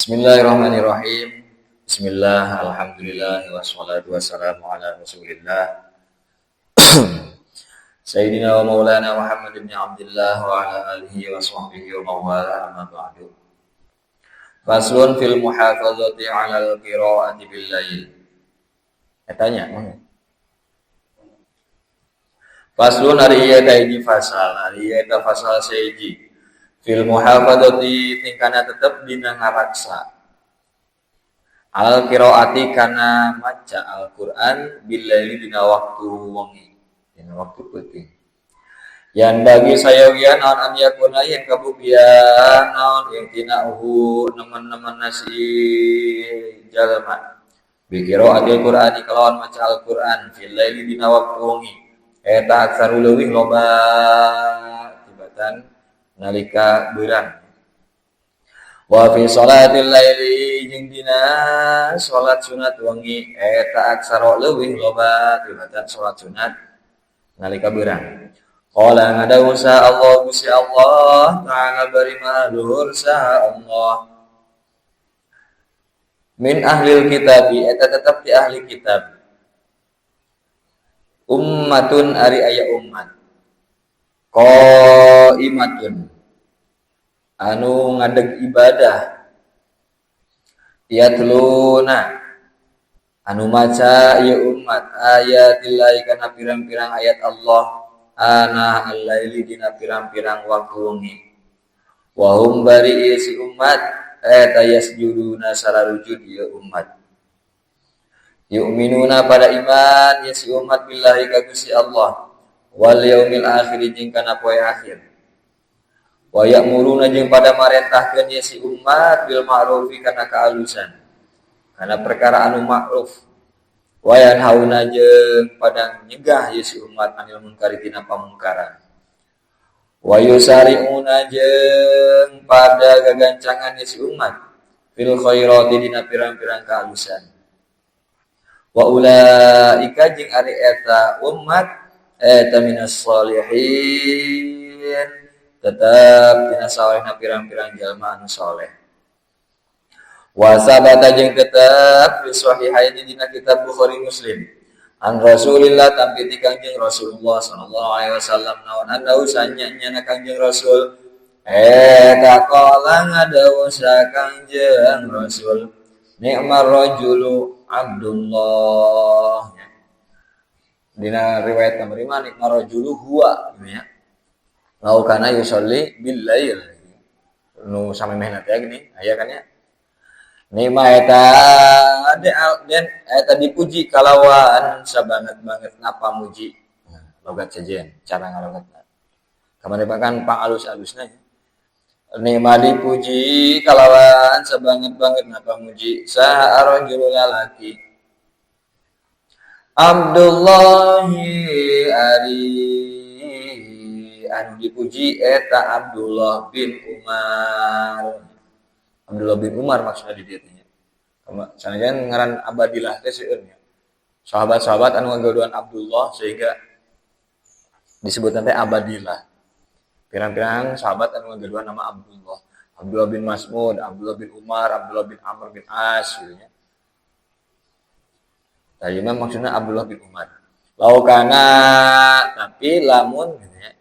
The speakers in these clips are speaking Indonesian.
Bismillahirrahmanirrahim. Bismillah, alhamdulillah, wassalatu wassalamu ala rasulillah Sayyidina wa maulana Muhammad ibn Abdullah wa ala alihi wa sahbihi wa mawala amma ba'du. Faslun fil muhafazati ala al-qira'ati bil lail. Tanya, Faslun hari iya kaiji fasal, hari iya ta fasal seiji. Fil muhafadzati tingkana tetep dina ngaraksa al qiraati kana maca Al-Qur'an billaili dina waktu wengi dina waktu peuting yan bagi sayogian naon an yakuna yang kabuktian naon yang tina nemen-nemen nasi jalma bi qiraatil Qur'ani kalawan maca Al-Qur'an billaili dina waktu wengi eta aksarul leuwih loba tibatan nalika beurang wa fi sholatil laili jeung dina salat sunat wengi eta aksara leuwih loba tibatan salat sunat nalika beurang qala ngadawu sa Allah Gusti Allah ta'ala bari maluhur sa Allah min ahlil kitab eta tetep di ahli kitab ummatun ari aya ummat qaimatun anu ngadeg ibadah yatluna anu maca ieu umat ayatillahi kana pirang-pirang ayat Allah ana al-laili dina pirang-pirang waktu wengi wa hum bari si umat eta yasjuduna sararujud ieu umat yu'minuna pada iman ya si umat billahi ka Gusti Allah wal yaumil akhir jeung kana poe akhir wa ya'muruna jeung pada marentahkeun ya si umat bil ma'rufi kana kaalusan kana perkara anu ma'ruf wa yanhauna jeung pada nyegah ya si umat anil munkari tina pamungkaran wa yusari'una jeung pada gagancangan ya si umat fil khairati dina pirang-pirang kaalusan wa ulaika jeung ari eta umat eta minas sholihin tetap dina salehna pirang-pirang jalma anu saleh wa sabata jeung tetap fi sahihaini dina kitab Bukhari Muslim an Rasulillah tampi ti Kangjeng Rasulullah sallallahu alaihi wasallam naon anda usanya Kangjeng Rasul eta qala ngadawu sa Kangjeng Rasul ni'mar rajulu Abdullah dina riwayat kamari mah nikmar rajulu huwa gitu ya lau kana yusolli bil lail nu samemehna teh gini aya kan ya nikma eta dan eta dipuji kalawan sabanget-banget napa muji logat sejen cara ngalogatna kamari kan pangalus-alusna nikma dipuji kalawan sabanget-banget napa muji saha rajul lalaki Abdullahi ari anu dipuji eta Abdullah bin Umar. Abdullah bin Umar maksudnya di dieu teh. Sanajan ngaran Abadillah teh seueun nya. Sahabat-sahabat anu ngagodoan Abdullah sehingga disebutna teh Abadillah. Pirang-pirang sahabat anu ngagodoan nama Abdullah. Abdullah bin Mas'ud, Abdullah bin Umar, Abdullah bin Amr bin As gitu nya. Tadi mah maksudnya Abdullah bin Umar. Laukana tapi lamun gitu ya.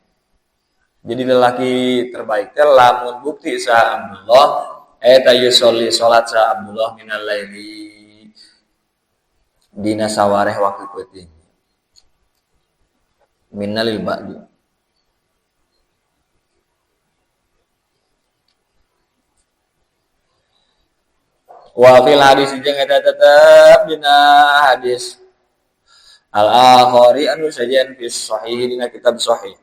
Jadi lelaki terbaik teh lamun bukti sa Abdullah eta yusolli salat sa Abdullah minal laili dina sawareh waktu peuting minalil ba'di wa fil hadis jeung eta tetep dina hadis al-akhari anu sajian fi sahih dina kitab sahih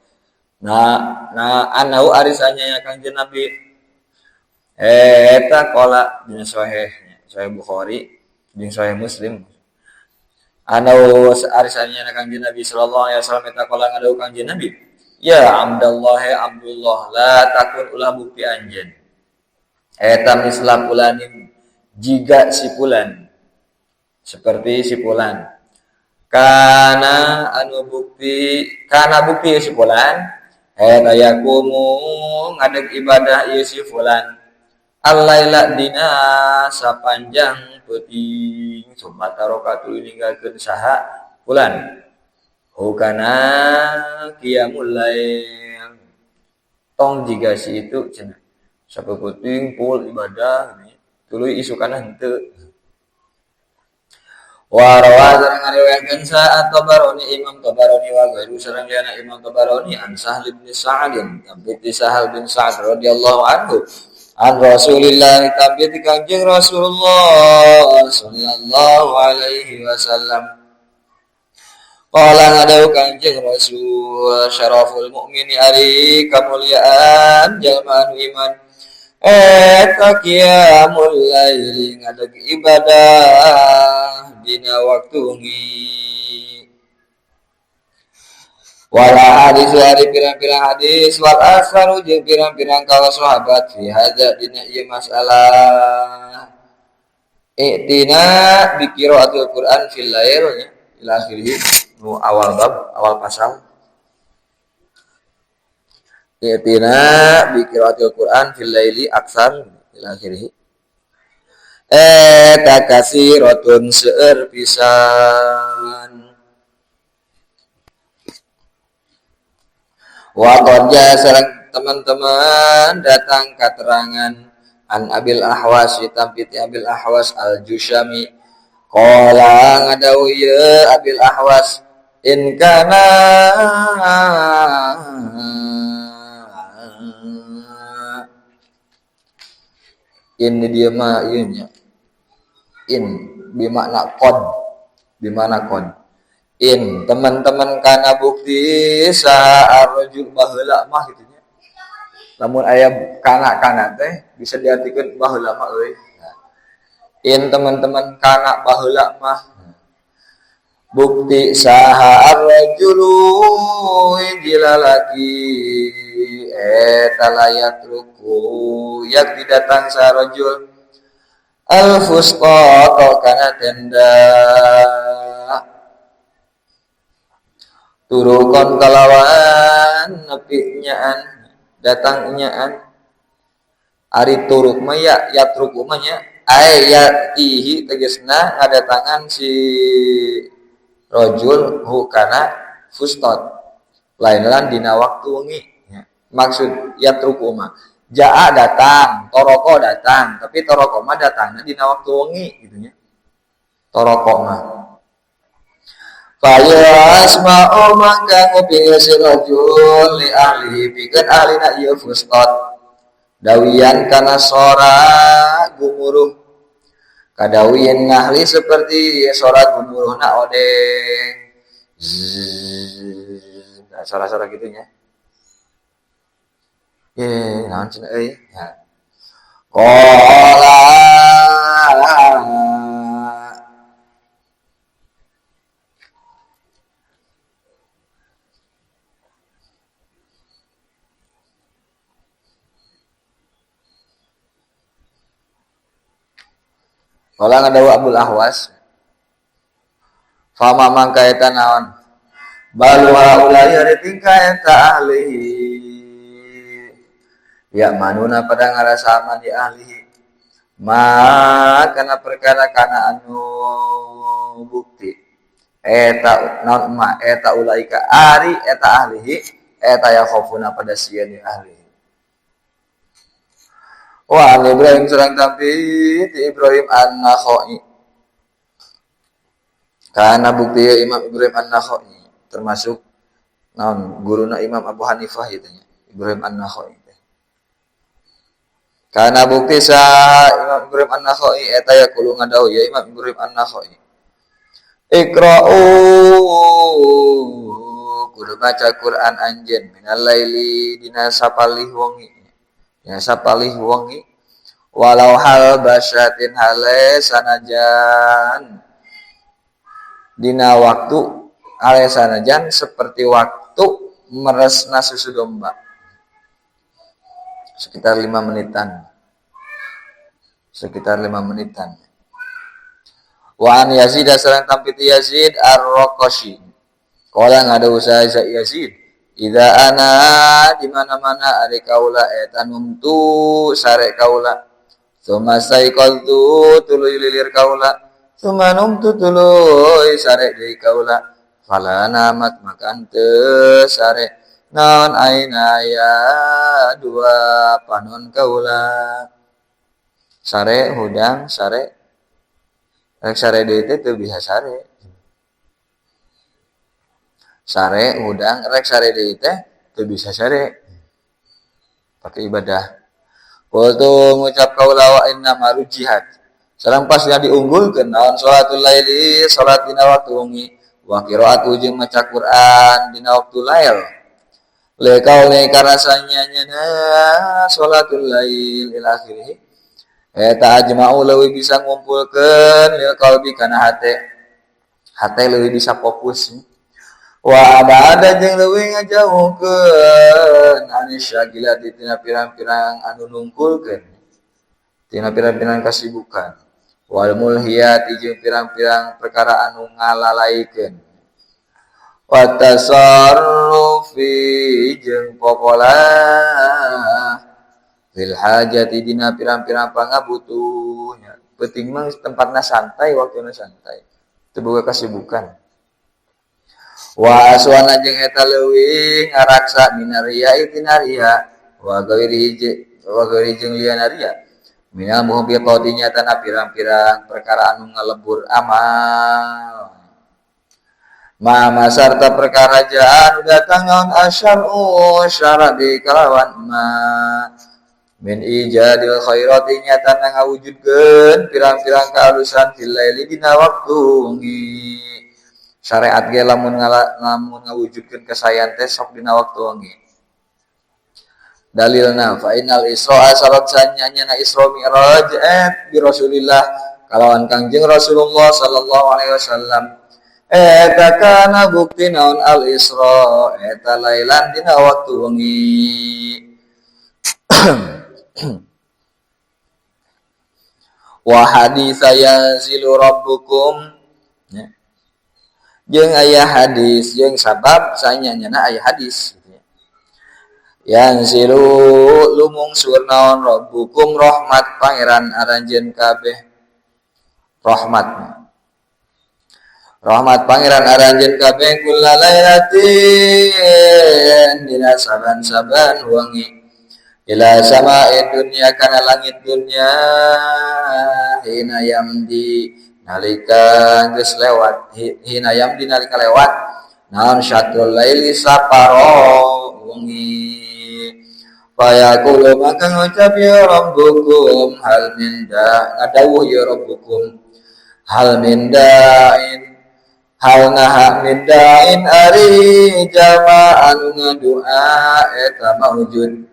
nah anau arisanya Kangjeng Nabi eta qala dina sahih Bukhari jeung sahih Muslim anau arisanya Kangjeng Nabi sallallahu alaihi wasallam eta qala ngadau Kangjeng Nabi ya Abdullah la takun ulah bukti anjeun eta misla pulanin jiga si pulan seperti si pulan kana bukti si pulan eta yakumu ngadeg ibadah ieu si fulan al-laila dina sapanjang peuting sumata rakatul ninggalkeun saha bulan hukana qiyamul lail tong jiga si itu cenah sapeputing pul ibadah tuluy isukana henteu wa rawazan ngariwayatkeun sa at-Tabarani Imam Tabarani wa ghairu sareng liana Imam Tabarani an Sahl bin Sa'd bin Sahal bin Sa'd radhiyallahu anhu an Rasulillah tabiat kanjeng Rasulullah sallallahu alaihi wasallam qala ngadau kanjeng Rasul syaraful mukmini ari kamuliaan jalma anu iman eta qiyamul laili ngadeg ibadah dina waktu wengi wala hadis ari pirang-pirang hadis wal asaru jeung pirang-pirang kaula sahabat fi hadza dina ieu masalah i'tina bi qiraatul Qur'an fil lail ya ila akhirih nu awal bab awal pasal i'tina bi qiraatul Qur'an fil laili aksar ila akhirih eta kasiratun seueur pisan wa qadja sareng teman-teman datang keterangan an Abil Ahwas tampiti Abil Ahwas al-Jushami qala ngadawu ye Abil Ahwas in kana ini dia mah ieu nya in bimakna qad in teman-teman kana bukti sa'arjul baheula mah gitu nya lamun aya kana teh bisa diartikeun baheula mah euy in teman-teman kana baheula mah bukti saha arrajulu jilalaki eta layat ruku yak didatang sarajul al-fusqa kana tenda turukon kalawan nepi nyaan datang nyaan ari turuk mah ya yatruku mah nya ayatihi tegasna ngadatangan si rajul hukana fustat lain-lain dina waktu wengi ya. Maksud yatruku mah jaa datang toroko datang tapi toroko mah datangna dina waktu wengi gitu nya toroko mah faya asma'u maka nguping si rajul li ahli pikeun ahlina ieu fustat dawian kana sora gumuruh kadawian ngahli seperti sora gumuruhna odeng sora-sora gitunya naon cenah euy ya qala Kala ngadawa Abul Ahwas fama mangka eta naon balu haulai ari tingkah eta ahli ya manuna pada ngarasa aman di ahli ma kana perkara kana anu bukti eta naon ma eta ulaika ari eta ahli eta ya khaufuna pada sieun ahli wa Ibrahim sareng tampi ti Ibrahim an-Nakhai kana bukti Imam Ibrahim an-Nakhai termasuk naon guruna Imam Abu Hanifah itu nya Ibrahim an-Nakhai kana bukti sa Imam Ibrahim an-Nakhai eta ya kulo ngadawu ya Imam Ibrahim an-Nakhai iqra'u kudu baca Quran anjeun minal laili dina sapalih wengi ya sapalih wengi walau hal basyatin hale sanajan dina waktu hale sanajan seperti waktu meresna susu domba sekitar 5 menitan wa an Yazid sareng tampiti Yazid ar-Raqashi qala ngada usaha Yazid idza ana di mana-mana ari kaula eta numtu sare kaula Sumastaiqaltu tuluy lilir kaula. Sumanumtu tuluy sare deui kaula. Fala namat makan teu sare. Naon aina ya dua panon kaula. Sare hudang sare. Rek sare deui teh bisa sare. Sare hudang rek sare deui teh teu bisa sare. Pakai ibadah. Qultu ngucap kaula wa inna maru jihad. Sareng pasnya diunggulkeun naon salatul laili salat dina waktu wengi wa qiraatu jeung maca Quran dina waktu lail. Lekaule karasanya nyana salatul lail ila akhirih. Eta ajma'u leuwih bisa ngumpulkeun lil qalbi kana hate. Hate leuwih bisa fokus. Wa abada jeung leuwih ngajauhkeun anis syagilati tina pirang-pirang anu nungkulkeun tina pirang-pirang kasibukan wal mulhiyati jeung pirang-pirang perkara anu ngalalaikeun wa tasarrufi jeung popola fil hajati dina pirang-pirang pangabutuhnya penting mah tempatna santai waktuna santai teu boga kasibukan. Wa aswana jeung eta leuwih ngaraksa minaria itinaria wa gairi jeung liana ria minal muhbiqati nyatana pirang-pirang perkara anu ngalebur amal ma sarta perkara jaan datang naon asyar'u syarabi kalawan ma min ijadil khairati nyatana ngawujudkeun pirang-pirang kahalusan fil laili dina waktu wengi. Syariat ge lamun ngawujudkeun kasayan teh sok dina waktu wengi. Dalilna fa innal isra salat sanyana Isra Mi'raj bi Rasulillah kalawan Kangjeng Rasulullah sallallahu alaihi wasallam. Eta kana bukti naon al Isra eta lailan dina waktu wengi. Wa haditsa yanzilu rabbukum jeung aya hadis jeung sabab sanyana aya hadis yang silu lumung surnaon rabbukum rahmat pangeran aranjeun kabeh rahmat pangeran aranjeun kabeh kullalailatin dina saban-saban wengi ila sama'id dunya kana langit dunya hina yamdi nalika geus lewat hina yamdi nalika lewat naon syatrul laili saparo wengi fayaqulu maka ngucap ya rabbukum hal min da ngadawuh ya rabbukum hal min da'in hal naha min da'in ari jama'an ngadua eta maujud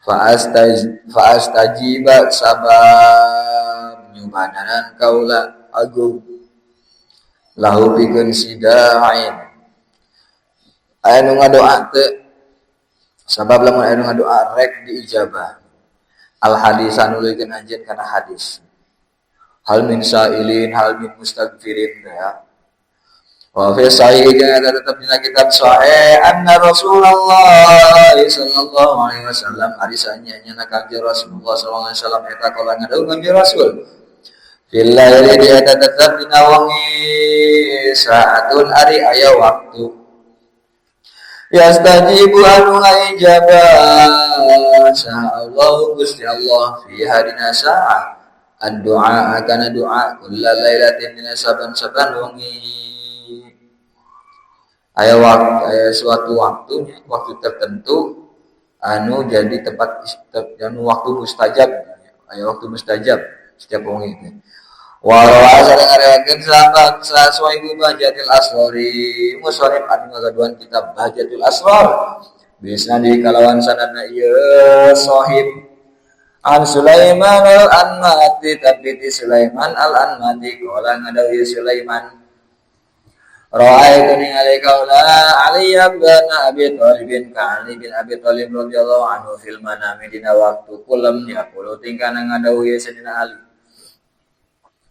fa astajiba sabab nyubadanan kaula agung lahu pikeun sida'in aya nu ngadoa teu sabab lamun aya nu ngadoa rek diijabah al hadis anu nulikeun anjeun kana hadis hal min sa'ilin hal min mustaghfirin ya wa fi sahih ada tetap dina kitab sahih anna Rasulullah sallallahu alaihi wasallam arisanya nyana Kangjeng Rasulullah sallallahu alaihi wasallam eta kala ngadawuh Kangjeng Rasul fil laili dia tetap dina wengi saatun ari aya waktu yastajibu anu ngajabah sa'allahu Gusti Allah fi hadina sa'ah ad-du'a kana doa kullal lailatin dina saban-saban wengi aya suatu waktunya waktu tertentu anu jadi tempat anu waktu mustajab aya waktu mustajab setiap wengi itu walau sareng ngarewakeun sahabat sasuaibu Bahjatul Asrori musannif anu ngagaduhan kitab Bahjatul Asror bisna di kalawan sanadna ieu sahib an Sulaiman al-Anmati tapi di Sulaiman al-Anmati qala ngadawi Sulaiman ra'aitu ningali kaula Ali bin Abi Thalib ka Ali bin Abi Thalib radhiyallahu anhu fil manami dina waktu kulam yaqulu tingkana ngadawi sadina Ali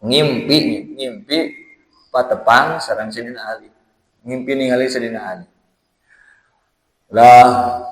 ngimpi patepang sareng sadina Ali ngimpi ningali sadina Ali lah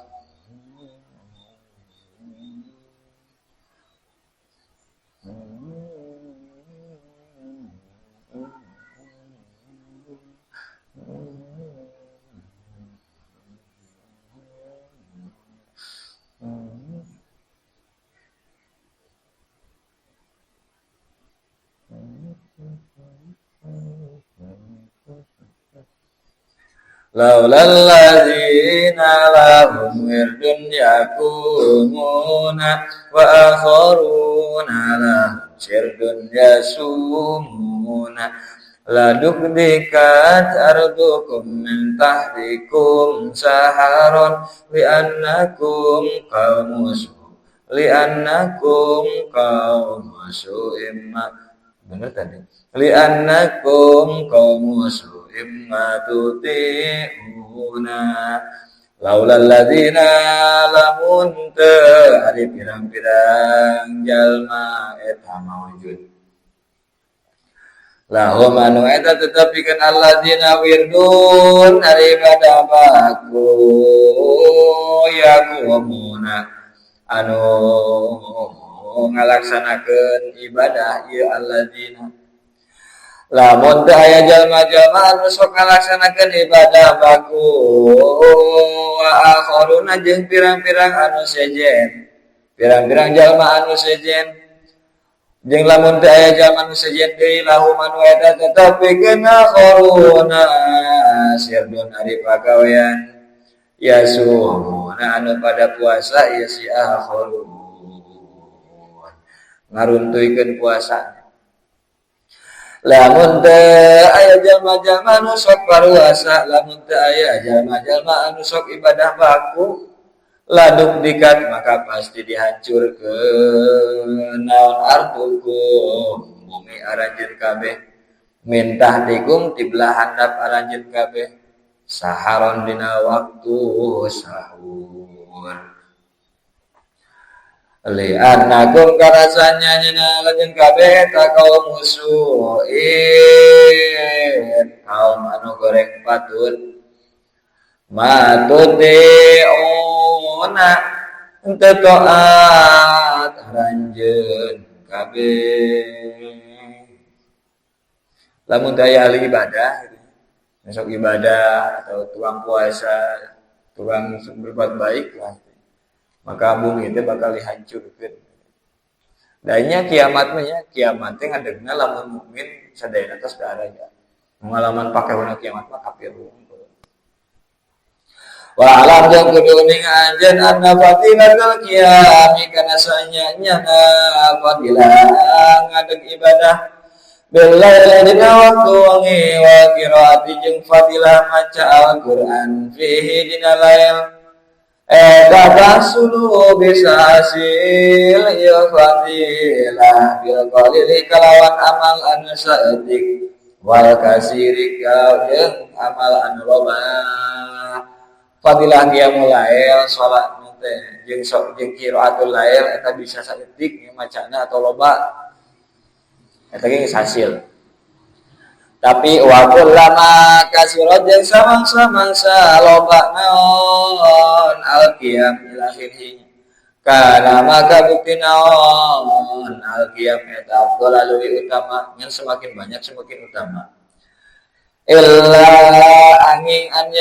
laulal ladzina lahum wirdun yakumuna wa akharuna lahum sirdun yasumuna ladukdikat ardukum min tahtikum saharon li'annakum qaumun su'im. Bener tadi. Li'annakum qaumun su'im tuti'una. Laulal ladzina lamun teu ari pirang-pirang jalma eta maujud. Lahum anu eta tetepikeun alladzina wirdun ari ibadah baku yakumuna anu ngalaksanakeun ibadah ieu alladzina. Lamun teu aya jalma-jalma anu sok ngalaksanakeun ibadah baku wa akharuna jeung pirang-pirang anu sejen. Pirang-pirang jalma anu sejen jeung lamun teu aya jalma anu sejen deui lahum anu eta tetepikeun akharuna sirdun ari pagawean yasumuna anu pada puasa ieu si akharun ngaruntuykeun puasa. Lamun teu aya jalma-jalma anu sok paruasa, lamun teu aya jalma-jalma anu sok ibadah baku, laduk dikat maka pasti dihancurkeun naon artukum bumi aranjeun kabeh mintah tikum tiblah handap aranjeun kabeh saharon dina waktu sahur. Li'annakum karasanya nyana lanjun kabeh ta kaum musuhin kaum anu goreng patut matudiuna henteu taat haranjeun kabeh. Lamun daya ahli ibadah besok ibadah atau tukang puasa tukang berbuat baik lah, maka bumi itu bakal dihancurkan. Danya kiamatnya ngadegna lamun mukmin sadayana tos daraja. Pengalaman pakai wana kiamat mah kafir. Wa alam jeung kudu ninganjeun anna fadilatul qiyami kana sanyanya fadilah ngadeg ibadah billahi dina waktu wengi wa qiraati jeung fadilah maca Al-Qur'an fihi dina lail eta sulu bisa hasil ya fadilah bil qalili kalawan amal anu saeutik wal kasiri jeung amal anu loba. Fadilah qiyamul lail salat teh jeung qiraatul lail eta bisa saeutik macana atau loba eta ge hasil. Tapi wa kullama kasurat jeung samang-samangsa loba naon al-qiyam ila akhirih kana maka bukti naon al-qiyam eta afdal lebih utama yang semakin banyak semakin utama. Illa angin an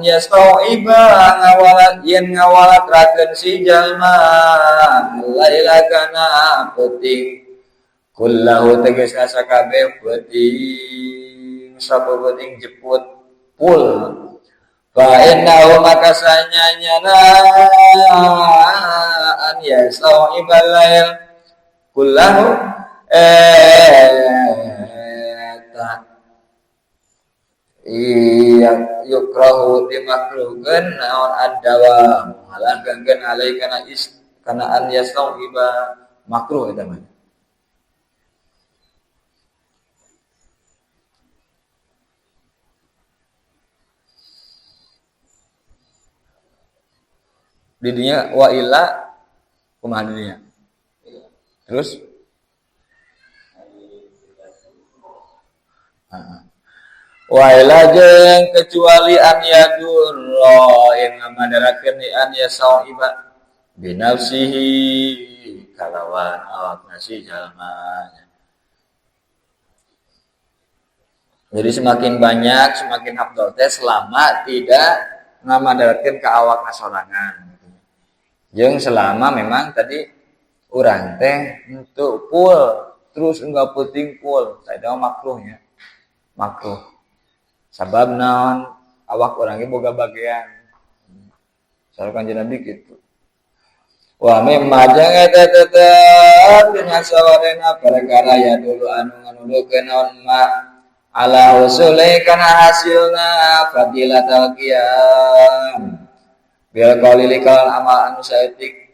yastauiba ngawalat yen ngawalatrakeun si jalma laila kana penting kullahu tegas asa kabeh penting sabeting jeput pul fa innahu maka sanyanyana an yastauibal lail kullahu iya yukrahu dimakruhkeun naon ad-dawa halangkeun alai kana an yastauiba makruh eta mah. Didinya wa illa kumaha didinya terus wa illa jeung kecuali an yadurra yang ngamadarakeun di an yasauiba binafsihi kalawan awak nasi jalma. Jadi semakin banyak semakin afdal teh selama tidak ngamadarakeun ka awak sorangan. Jeung selama memang tadi urang teh henteu full terus enggak penting full, saya makruhnya. Makruh. Sabab naon awak urang ge boga bagean. Saur Kanjeng Nabi kitu. Wa mimma jeung eta tetep dina sawarena perkara ya dulu anu nganudukeun naon ma ala usule kana hasilna fadilatul qiyam bil qauli likal amal anu saeutik.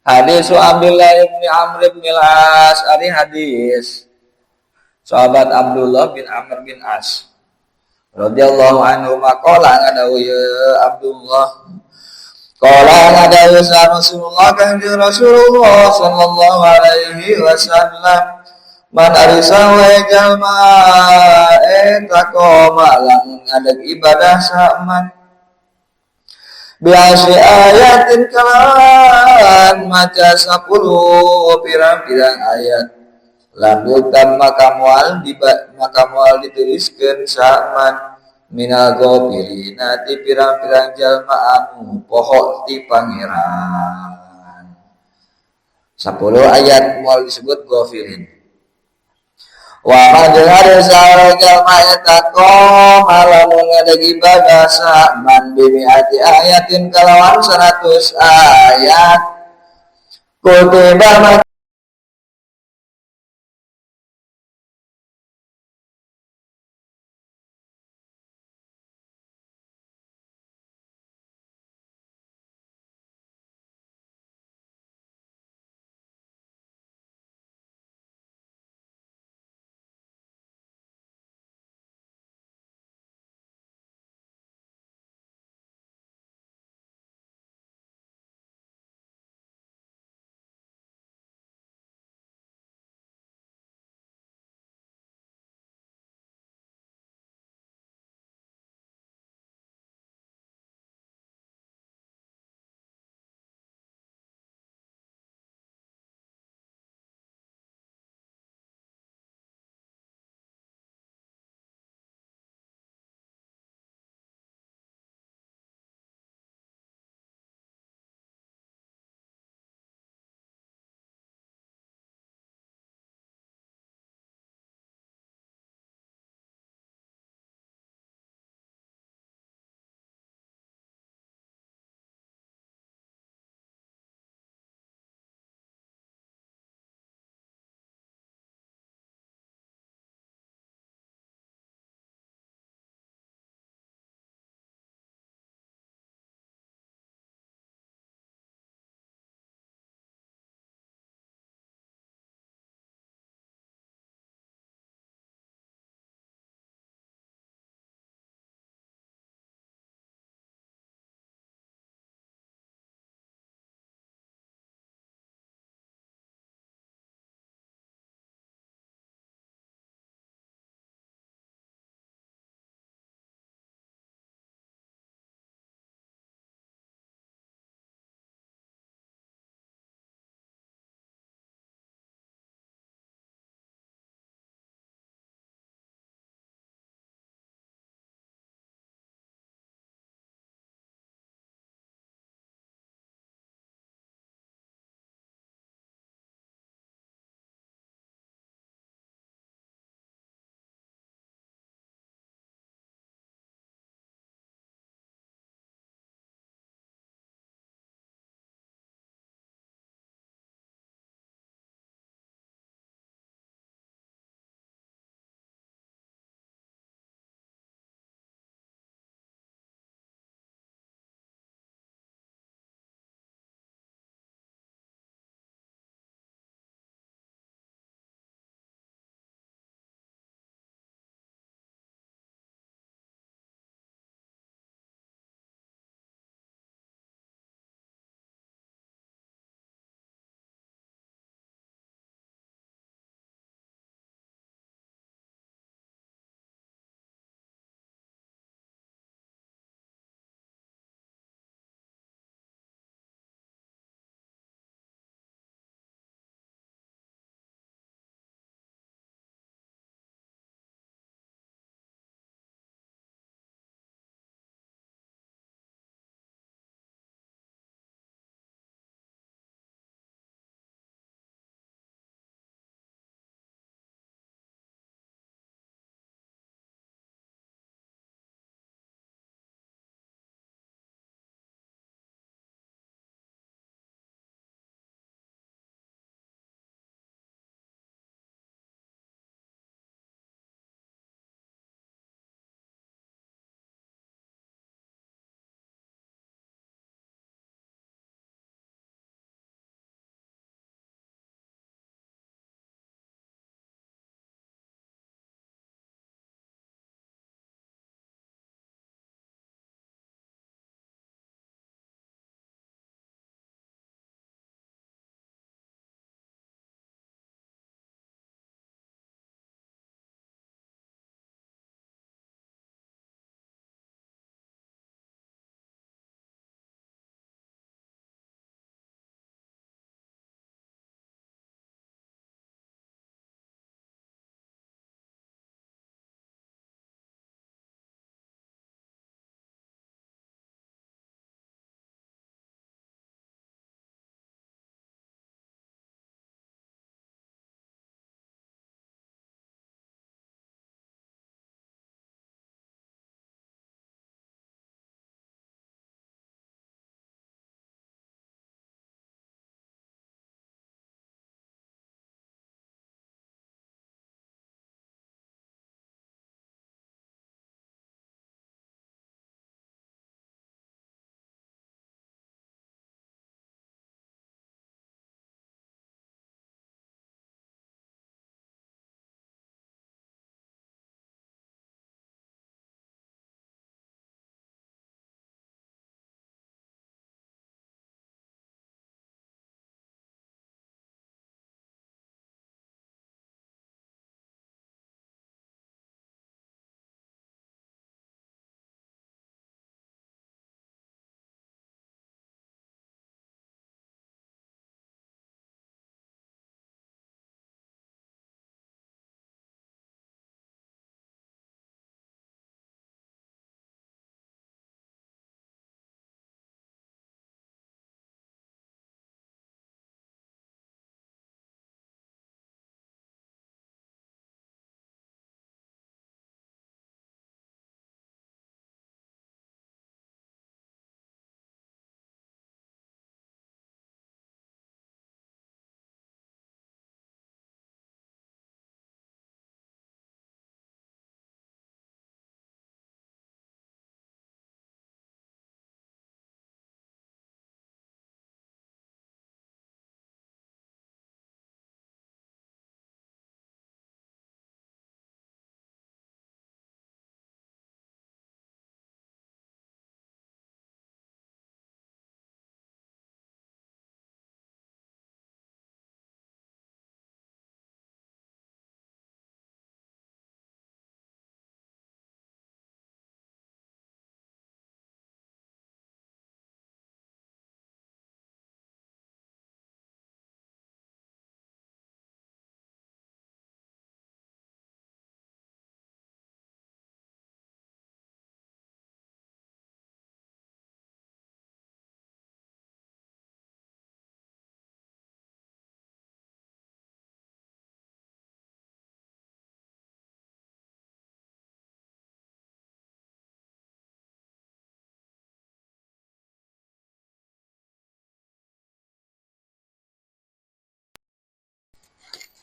Hadis Abdullah bin Amr bin As, ari hadis sahabat Abdullah bin Amr bin As radhiyallahu anhu maqala ngadawu ya Abdullah qala ngadawu Rasulullah kanjeng Rasulullah sallallahu alaihi wasallam man arisa wa jalma eta qoma lamun ngadeg ibadah saman biasa ayatin kalan maca 10 pirang-pirang ayat lanjutan maka moal dituliskeun saman minal ghafilina ti pirang-pirang jalma anu poho ti pangeran. 10 ayat moal disebut ghafilin. Wa majhar sara jalma eta malamun ngadeg ibadah saman bimiati ayatin kalawan 100 ayat kutiba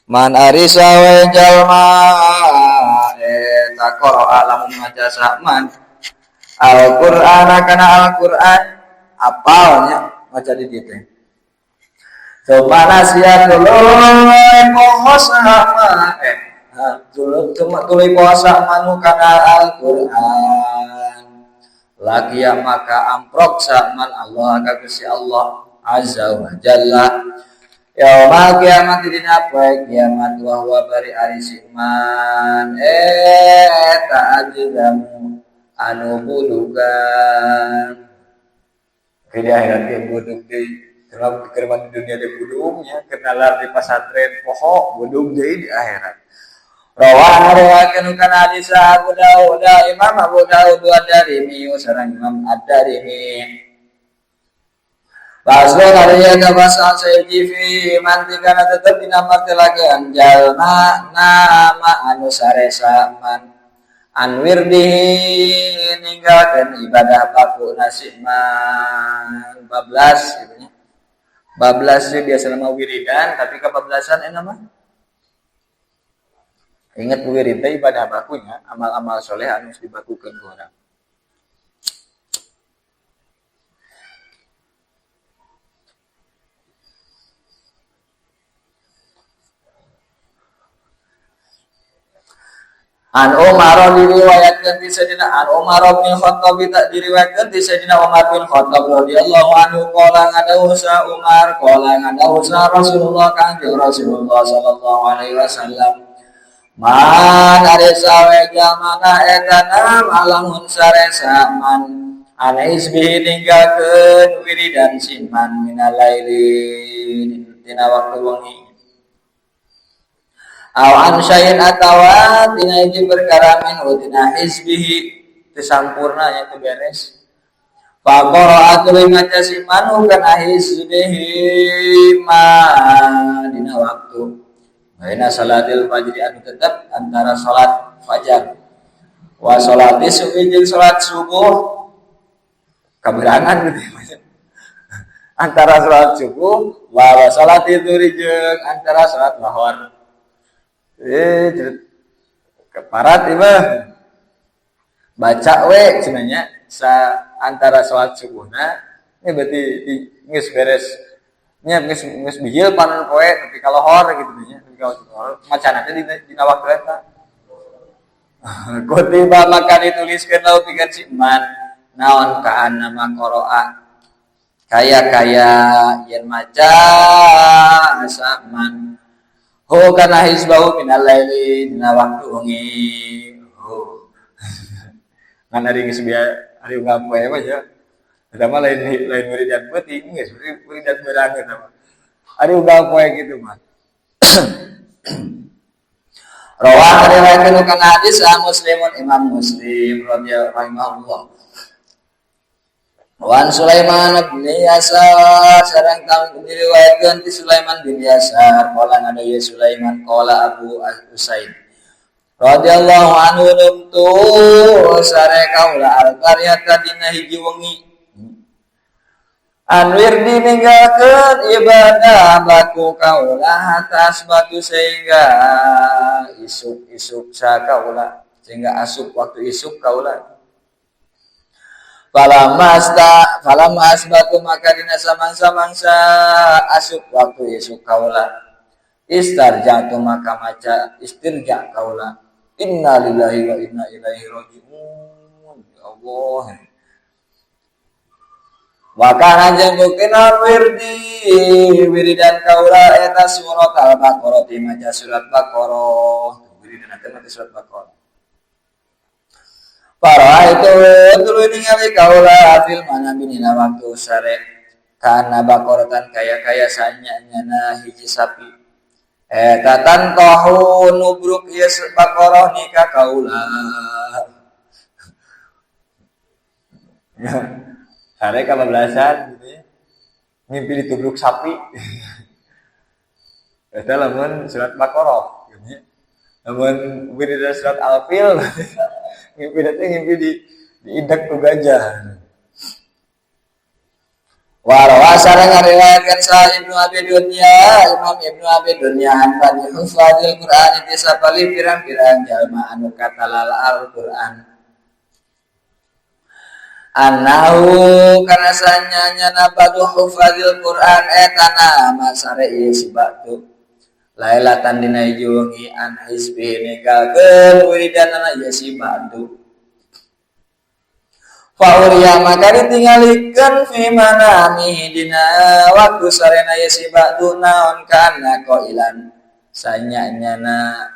Man arisa wa jalma takoro alam maca sakman Al-Qur'an kana Al-Qur'an apalnya maca di dieu teh. Sumana sia tuluy pohosa tuluy pohosa manu kana Al-Qur'an. Lakia maka amprok sakman Allah ka Gusti Allah azza wa jalla. Yaumal kiamat dina poe kiamat wa huwa bari ari siman ta'ajidamu anu bulugan di akhirat ge budug deui kalau kekerman di dunia de budugnya kenalar di pasantren poho budug deui di akhirat rawan riwayatkeun kana hadis Abu Daud Imam Abu Daud Ad-Darimi sareng Imam Ad-Darimi Paslo karya kabasa seji fi mantikana tetep dina martelakeun jalma nama anu saresa man anwirdihi ninggalkeun ibadah baku nasibman bablas gitu nya. Bablas sih biasa nama wiridan tapi kebablasan mah ingat wirid teh ibadah bakunya amal-amal soleh anu dibakukeun ku urang. An Umar diriwayatkeun ti Sayyidina An Umar bin Khattab diriwayatkeun ti Sayyidina Umar bin Khattab radhiyallahu anhu qala ngadawu sa Umar qala ngadawu sa Rasulullah kanjeng Rasulullah sallallahu alaihi wasallam man arisa wa jamana etana malamun saresa man anais bihi ninggalkeun wiridan siman minal laili dina waktu wengi awan syai'in atawa tina hiji perkara min tina hizbihi disampurna nya teu beres fa qara'atul maca simanu kana hizbihi ma dina waktu baina salatil fajri anu tetep antara salat fajar wa salati subhi jeung salat subuh kaberangan gitu antara salat subuh wa salati zuhri jeung antara salat lahar keparat imah baca we cenanya antara salat subuhna ini berarti geus beres nya geus bihil panon poe tapi kalohor gitu nya tapi kalau macana teh dina waktu eta kutiba maka dituliskeun laut pikeun si iman naon ka annama qara'a kaya yen maca asaman ho kana hizbahu minal laili dina waktu wengi ho ngan ari geus bieu ari unggal poe mah ya eta mah lain wiridan peuting geus wiridan beurang eta mah ari unggal poe kitu mah rawah riwayatkeun kana hadis Muslimun Imam Muslim radhiyallahu Wan Sulaiman bin Yasar sareng kang diriwayatkeun ti Sulaiman bin Yasar qala ngada ya Sulaiman qala Abu Usaid radhiyallahu anhu numtu sare kaula al-qaryata dina hiji wengi anwir dininggalkeun ibadah baku kaula atas batu sehingga isuk sakaula sehingga asup waktu isuk kaula Falamma asbatu maka dina samangsa asup waktu isuk kaula istarjatu maka maca istirja kaula inna lillahi wa inna ilaihi raji'un ya Allah wa kana jengukina wiridan kaula eta surat al-baqarah maca surat baqarah wiridan eta maca surat baqarah para itu tuluy ningali kaula fil manami dina waktu sare kana baqaratan kaya sanyana hiji sapi eta tantahu nubruk ieu baqarah nika kaula sare kabablasan gitu ya mimpi ditubruk sapi eta lamun surat baqarah gitu ya lamun wiridan surat al-fil ngimpi di idak ku gajah. Wa rawa sareng ngariwayatkeun sa Ibnu Abi Dunya, Imam Ibnu Abi Dunya an bani hufadzil Qur'an ti sapali pirang-pirang jalma anu katalal Al-Qur'an. Anahu kana sanyanya nabatu hufadzil Qur'an etana masare ieu si batu. Lailatan dina hiji wengi an hizbi ninggalkeun wiridanana ieu si batu. Fauriya maka ditinggalikeun fi manami dina waktu sarena ieu si batu naon kana qailan sanyanyana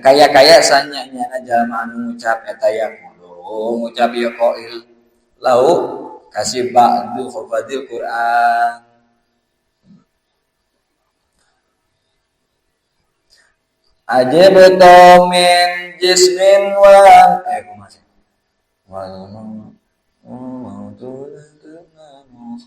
kaya sanyanyana jalma anu ngucap eta yaqulu ngucap ieu qail lau kasih ba'du hufadzil Qur'an. Ajibtu min jismin wa kumasih wal mautul tanamu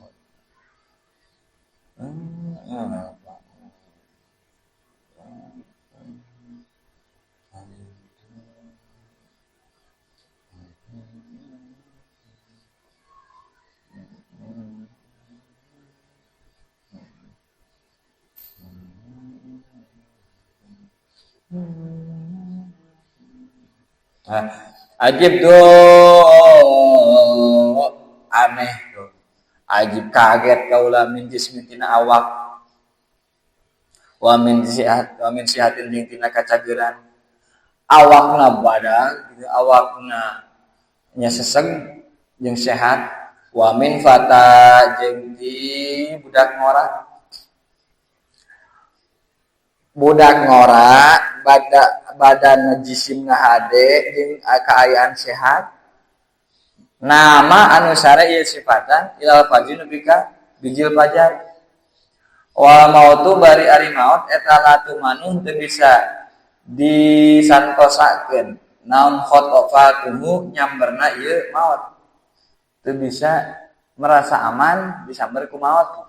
ajib aneh tuh. Ajib kaget kaula min jismin tina awak. Wa min sihatin jeung tina kacageuran. Awakna badag, awakna nya seseg jeung sehat. Wa min fata jeung di budak ngora. Budak ngora badan jisimna hade jeung kaayaan sehat. Nama anu sare ieu sifatan ilal fajri nepi ka bijil fajar. Wal mautu bari ari maut eta latu manuh teu bisa disantosakeun. Naon khotofatuhu nyamberna ieu maut. Teu bisa merasa aman disamber ku maut.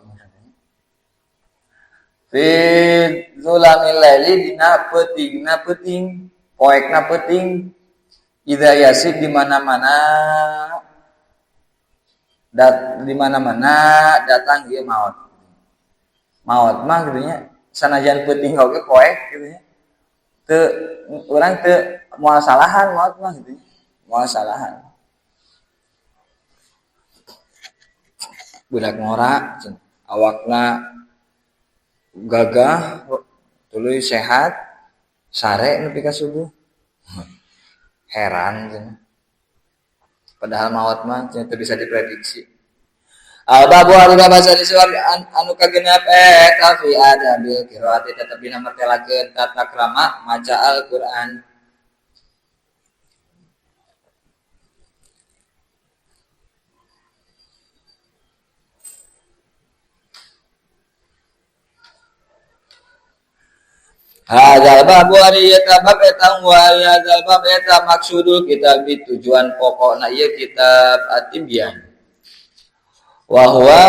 Fi zulamil laili dina peuting poekna peuting idza yasib di mana-mana datang ieu maut mah kitu nya sanajan peuting oge poek kitu nya teu urang teu moal salahan maut mah kitu nya moal salahan budak ngora awakna gagah tuluy sehat sare nepi ka subuh heran padahal maut mah teu bisa diprediksi. Al-babu arina basa disuar anu kagenep eta fi adabil qiraati tetep dina martelakeun tata krama maca Al-Qur'an. Hadzal bab wa riyata bab eta wa hadzal bab eta maksudul kitab tujuan pokokna ieu kitab At-Tibyan. Wa huwa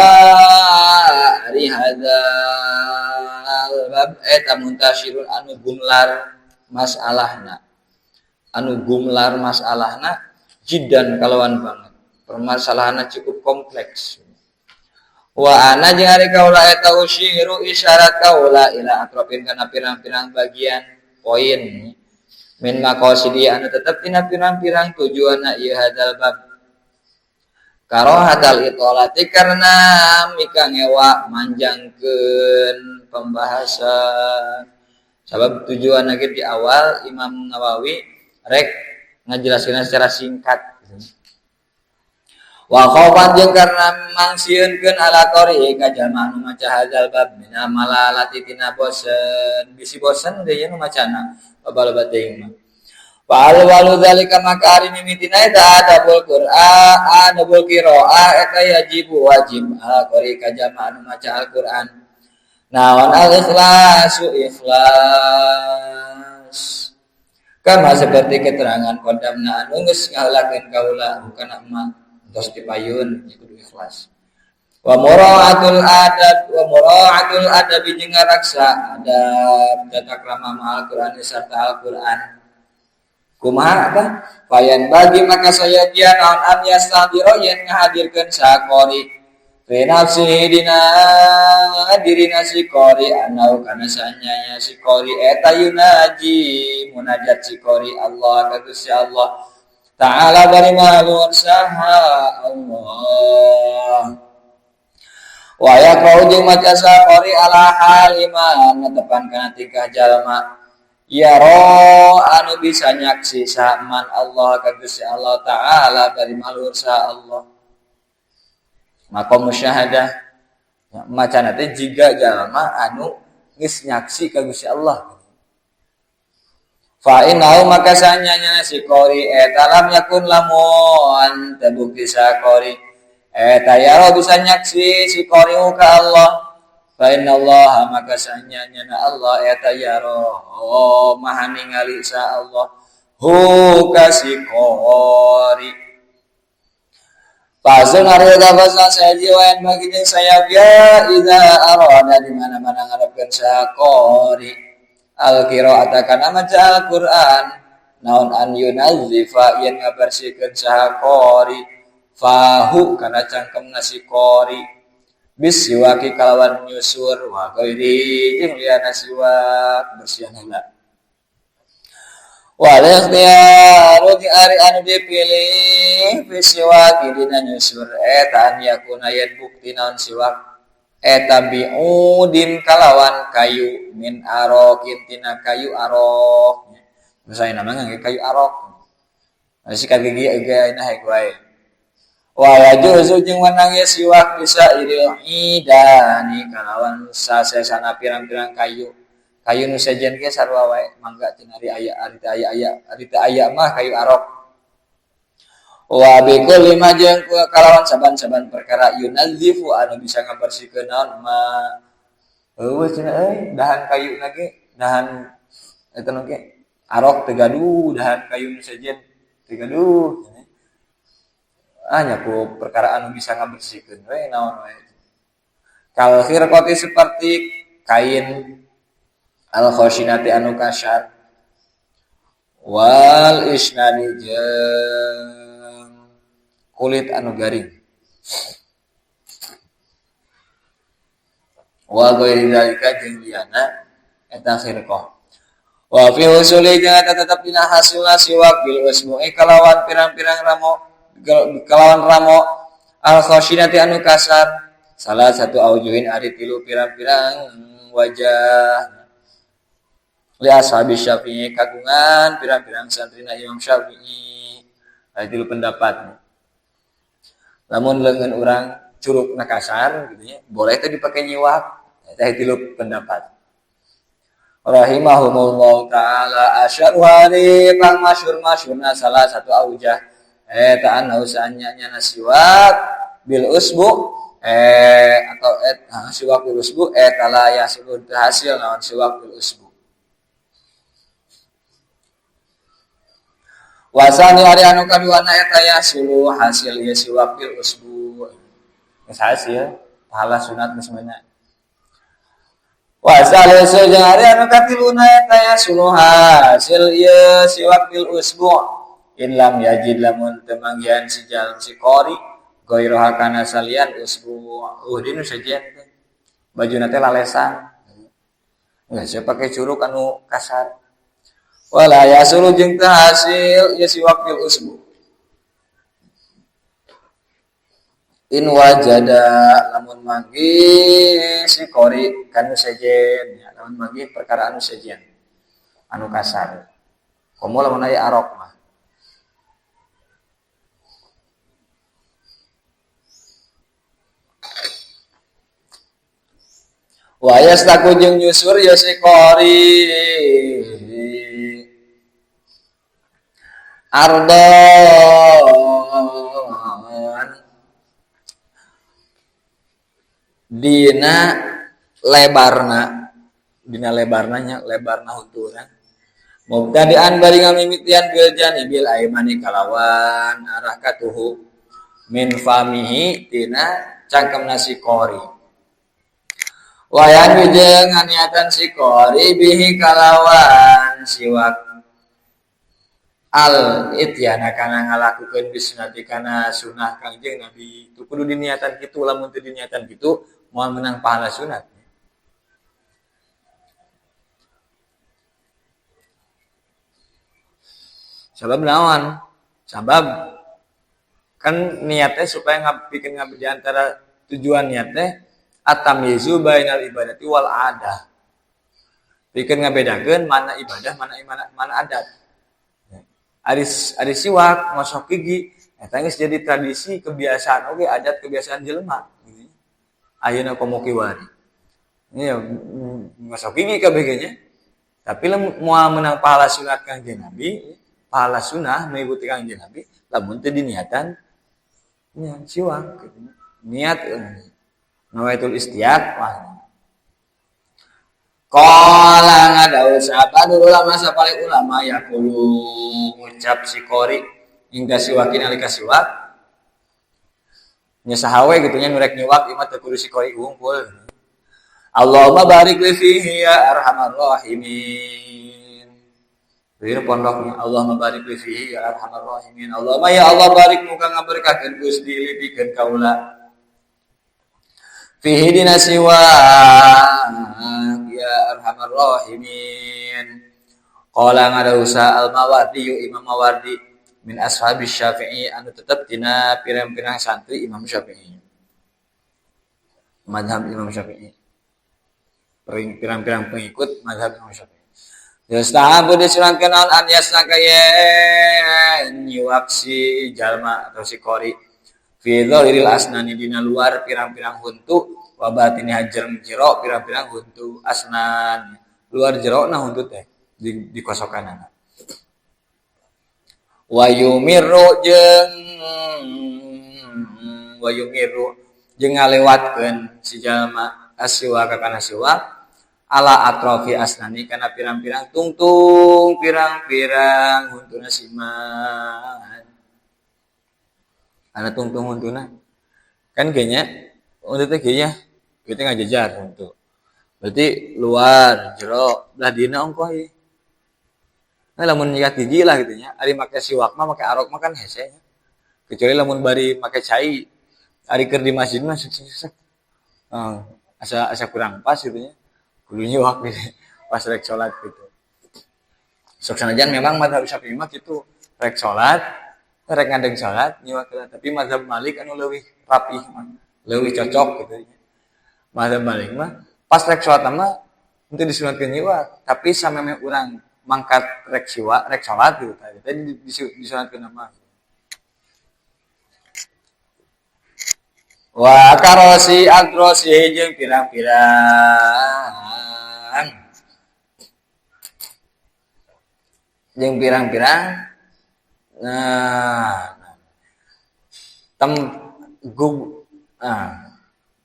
ari hadzal bab eta muntasyirun anu gumlar masalahna jiddan kalawan banget. Permasalahanna cukup kompleks. Wa ana jeung ari kaula eta usyiru isyarat kaula ila atrofin kana pirang-pirang bagian poin min maqasidi anu tetep tina pirang-pirang tujuanna ieu hadzal bab karahatal itolati karena mika ngewa manjangkeun pembahasan sabab tujuanna ge di awal Imam Nawawi rek ngajelaskeun secara singkat. Wa khaufan jeung karna mangsieunkeun ala qari ka jalma anu maca hadzal bab mina malalati tina bosen bisi bosen deui nu macana babal teuing mah wa walu zalika maka ari mimitina eta adabul qur'an adabul qiraah eta wajib ala qari ka jalma anu maca Al-Qur'an naon al-ikhlasu ikhlas kama seperti keterangan qadamna anu geus ngalakeun kaula bukan mah tos dipayun kudu ikhlas. Wa mura'atul adab jeung ngaraksa adab tata krama Al-Qur'an serta Al-Qur'an. Kumaha tah? Fayan bagi maka saya dia naon an yastadiro yen ngahadirkeun sa qori fi nafsihi dina dirina si qori anau kana sanyanya si qori eta yunaji munajat si qori Allah ka Gusti Allah ta'ala bari maluar saha Allah wa yaqau jeung maca sa qori ala haliman netepan kana tingkah jalma ya ro anu bisa nyaksi saman Allah ka Gusti Allah ta'ala bari maluar saha Allah maka musyahadah macana teh jiga jalma anu geus nyaksi ka Gusti Allah fa innahu maka sanyanya si qori eta lam yakun lamun tabukti sa qori eta yaro bisa nyaksi si qori ka Allah fa innallaha maka sanyanya Allah eta yaro maha ningali sa Allah hu ka si qori Pasal areda pasal saya jiwain bagi jeung saya biya ida arada di mana-mana ngarepkeun saha qori al-qiraat kana maca Al-Qur'an naon an yunazzifa yen ngabersihkeun saha qori fahu kana cangkemna si qori bisiwaki kalawan nyusur wa qairi jeung liana siwak bersihan heula wal ikhtiyaru di ari anu dipilih fi siwak dina nyusur eta an yakuna yen bukti naon siwak eta biudin kalawan kayu min arokin tina kayu arok misalnya nama ngangge kayu arok masih kagigi ega ina haek wae wa yajuzu jeung wanangnya siwak bisa iril idani kalawan sasesana pirang-pirang kayu nu sejen ge sarua wae mangga tina ari aya mah kayu arok wa bikul lima jeung kalawan saban-saban perkara yunadzifu anu bisa ngabersihkeun naon ma eueuh cenah dahan kayu ge dahan eta nu ge arok teu gaduh dahan kayu nu sejen teu gaduh nya ku perkara anu bisa ngabersihkeun we naon wae kal khirqati seperti kain al-khoshinati anu kasar wal isnani jeung kulit anu garing wa ghairi zalika jeung liana eta khirqah wa fi usuli jeung eta tetep dina hasilna siwak bil usbu'i kalawan pirang-pirang ramo al-khoshinati anu kasar salah satu aujuhin ari tilu pirang-pirang wajah li ashabi Syafi'i kagungan pirang-pirang santrina Imam Syafi'i aya tilu pendapat lamun leungeun urang curugna kasar gitu nya boleh teh dipake nyiwak eta tilu pendapat rahimahumullah taala asyarwani kang masyhur-masyhurna salah satu aujah eta anu sanyanya siwak bil usbu atau siwak bil usbu eta la yasul hasil naon siwak bil usbu wasani ari anu kaduana eta ya suluh hasil ieu siwak bil usbu geus hasil pahala sunat geus meunang wasali jeung ari anu katiluna eta ya suluh hasil ieu siwak bil usbu in lam yajid lamun teu manggihan si qori ghairoha kana salian usbu dinu sejen bajuna teh lalesan geus pake curug anu kasar wala yasulu jeung teu hasil ya siwak bil usbu in wajada lamun manggi si qori kanu sejen ya lamun manggi perkara anu sejen anu kasar komo lamun aya arok mah wa yastaku jeung nyusur ya si qori ardon dina lebarna huturan mubtadi'an bari ngamimitian bil janibil aimani kalawan arah katuhu min famihi dina cangkemna si qori wayan jeung niatan si qori bihi kalawan siwak al ityana kana ngalakukeun bisunati kana sunah Kangjeng Nabi itu kudu diniatan kitu, lamun teu diniatan kitu moal menang pahala sunat. Sabab naon? Sabab kan niatnya supaya bikin di antara tujuan niatnya at-tamyizu bainal ibadati wal adah. Bikin ngabedakeun mana ibadah, mana adat. Ari siwak ngosok gigi eta geus jadi tradisi kebiasaan oge adat kebiasaan jelema ayeuna komo kiwari ieu ngosok gigi kabeh nya tapi moal menang pahala sunat Kangjeng Nabi pahala sunah mengikuti Kangjeng Nabi lamun teu diniatan nya siwak niat nawaitul istiaq Qala ngadaul sahabat ulama sapale ulama yaqulu ngucap si qori hingga siwakin alika siwak nya sahawe gitu nya nurek nyiwak imah teu kudu si qori unggul Allahumma barik li fihi ya arhamar rahimin Wira pondoknya Allahumma barik li fihi ya arhamar rahimin Allahumma ya Allah barik muga ngaberkahkeun Gusti lipikeun kaula fihi dina siwak ya arhamar rahimin qala ngadausa al-Mawardi Imam Mawardi min ashabis Syafi'i anu tetep dina pirang-pirang santri Imam Syafi'i mazhab Imam Syafi'i pirang-pirang pengikut mazhab Imam Syafi'i yastahabu disunatkeun an yasnakayen nyiwaksi jalma atau si qori fi dzahiril asnani dina luar pirang-pirang huntu wa batini hajar jero pirang-pirang huntu asnan luar jero nah huntu teh di kosokanana wa yumiru jeung ngalewatkeun si jalma asiwa kana siwak ala atrofi asnani kana pirang-pirang tungtung pirang-pirang huntuna siman ana tungtung huntuna kan kayaknya untuk teh kayaknya kita ngajajar untuk berarti luar jero belah dina ongkoh ieu nah lamun nyikat gigi lah gitu nya ari make siwak mah make arok mah kan hese nya kecuali lamun bari make cai ari keur di masjid mah sek asa kurang pas gitu nya kudu nyiwak gitu pas rek salat gitu sok sanajan memang mazhab Syafi'i mah kitu rek salat rek ngadeng salat nyiwak tapi mazhab Malik anu leuwih rapih mah leuwih cocok gitu nya mazhab Malik mah pas rek salat mah henteu disunatkeun nyiwak tapi sameme urang mangkat rek siwak rek salat gitu tadi disunatkeun mah wa karosi adrosi jeung pirang-pirang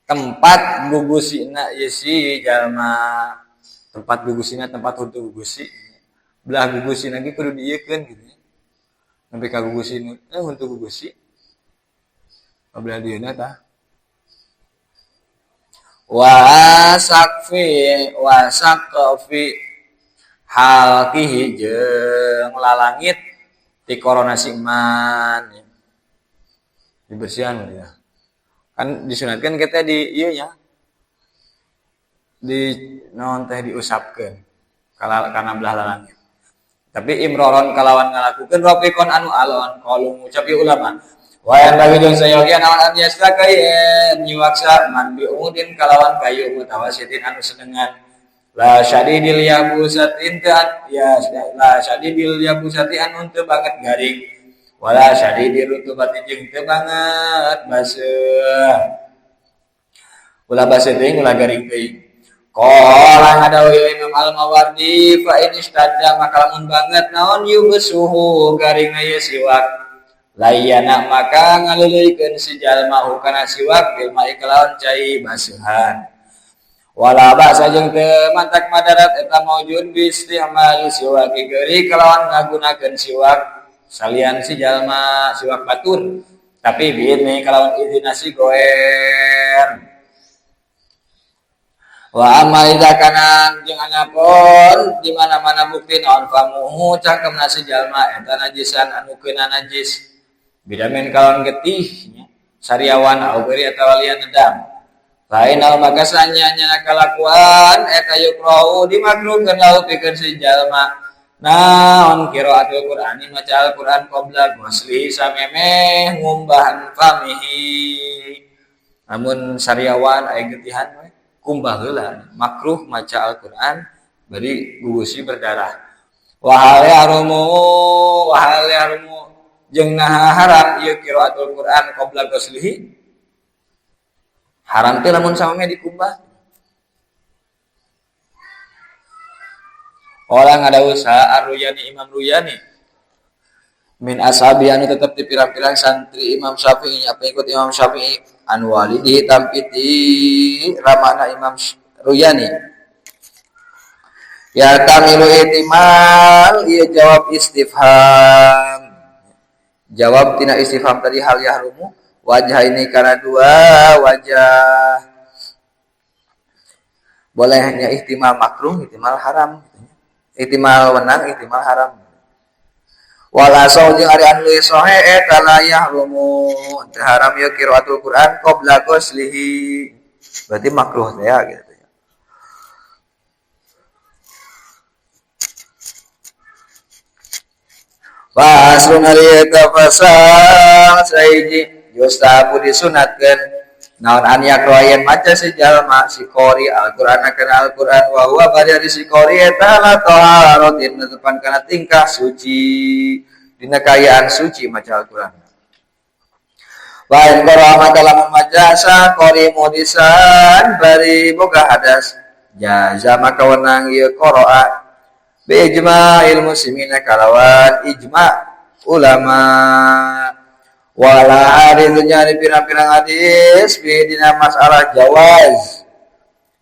tempat gugusina si jalma tempat gugusina tempat untuk gugusi belah gugusina ge kudu dieukeun gitu nya sampai ka gugusin untuk gugusi belah dieuna tah wasaqfi halqihi jeung lalangit ti koronasi iman dibersihan ya kan disunatkan kita di ieu nya di naon teh diusapkeun kana belah lalangit tapi imroron kalawan ngalakukeun rafiqon anu alon qalu ngucap ulama wa yang bagi jeung sayogian naon biasa kayen nyiwaksa man biudin kalawan kayu mutawasitin anu sedengan la syadidil yabusatin la syadidil yabusati anu teu banget garing wala syadidil rutubati jeung teu banget baseuh ulah baseuh teuing ulah garing teuing qala ngadawi Imam Al-Mawardi fa in istadda maka lamun banget naon yubesuhu garing ieu siwak layana maka ngaleuleuykeun si jalma kana siwak bil mai kalawan cai basuhan wala basa jeung teu mantak madarat eta maujud bi isti'mal siwak geuri kalawan ngagunakeun siwak salian si jalma siwak batur tapi biidni kalawan idina si goer Wa amma idza kana jeung anapun di mana-mana bukti naon famuhu cangkemna si jalma eta najisan anu keuna najis bidamen kalawan getih sariawan au beri atawa lian nedam lain al maka sanyanya kalakuan eta yukrau dimakruhkeun lahu pikeun si jalma naon qiraatul qur'ani maca al-qur'an qabla ghusli samemeh ngumbahan famihi namun sariawan aya getihan we kumbah heula makruh maca al-qur'an bari gugusi berdarah wa hal harumu jeung naha haram ieu qiraatul qur'an qabla ghuslihi haram teh lamun samemeh dikumbah. Orang ada usaha Ar-Ruyani Imam Ruyani min ashabi anu tetep di pirang-pirang santri Imam Syafi'i apa ikut Imam Syafi'i anu walidi tampiti ramana Imam Ruyani ya tamilu ihtimal ieu jawab istifham jawab tina istifham tadi hal yahrumu wajah ini karena dua wajah bolehnya ihtimal makruh ihtimal haram ihtimal wenang, ihtimal haram. Wala saujung ari anu sohe eta la yahrumu haram ya qiraatul Qur'an qabla ghuslihi. Berarti makruh ya gitu ya. Wa aslun ari eta fasal saiji yustahabu disunatkeun naon an yakroyen maca si jalma si qori al-Qur'an kana al-Qur'an wa huwa bari si qori eta la taharatin tepan kana tingkah suci dina kayaan suci maca al-Qur'an wa in qara'a dalam maca sa qori mudisan bari boga hadas jaza maka wenang ieu qara'a bi ijma'il muslimina kalawan ijma' ulama wala hadis nyari pirang-pirang hadis bidina masalah jawaz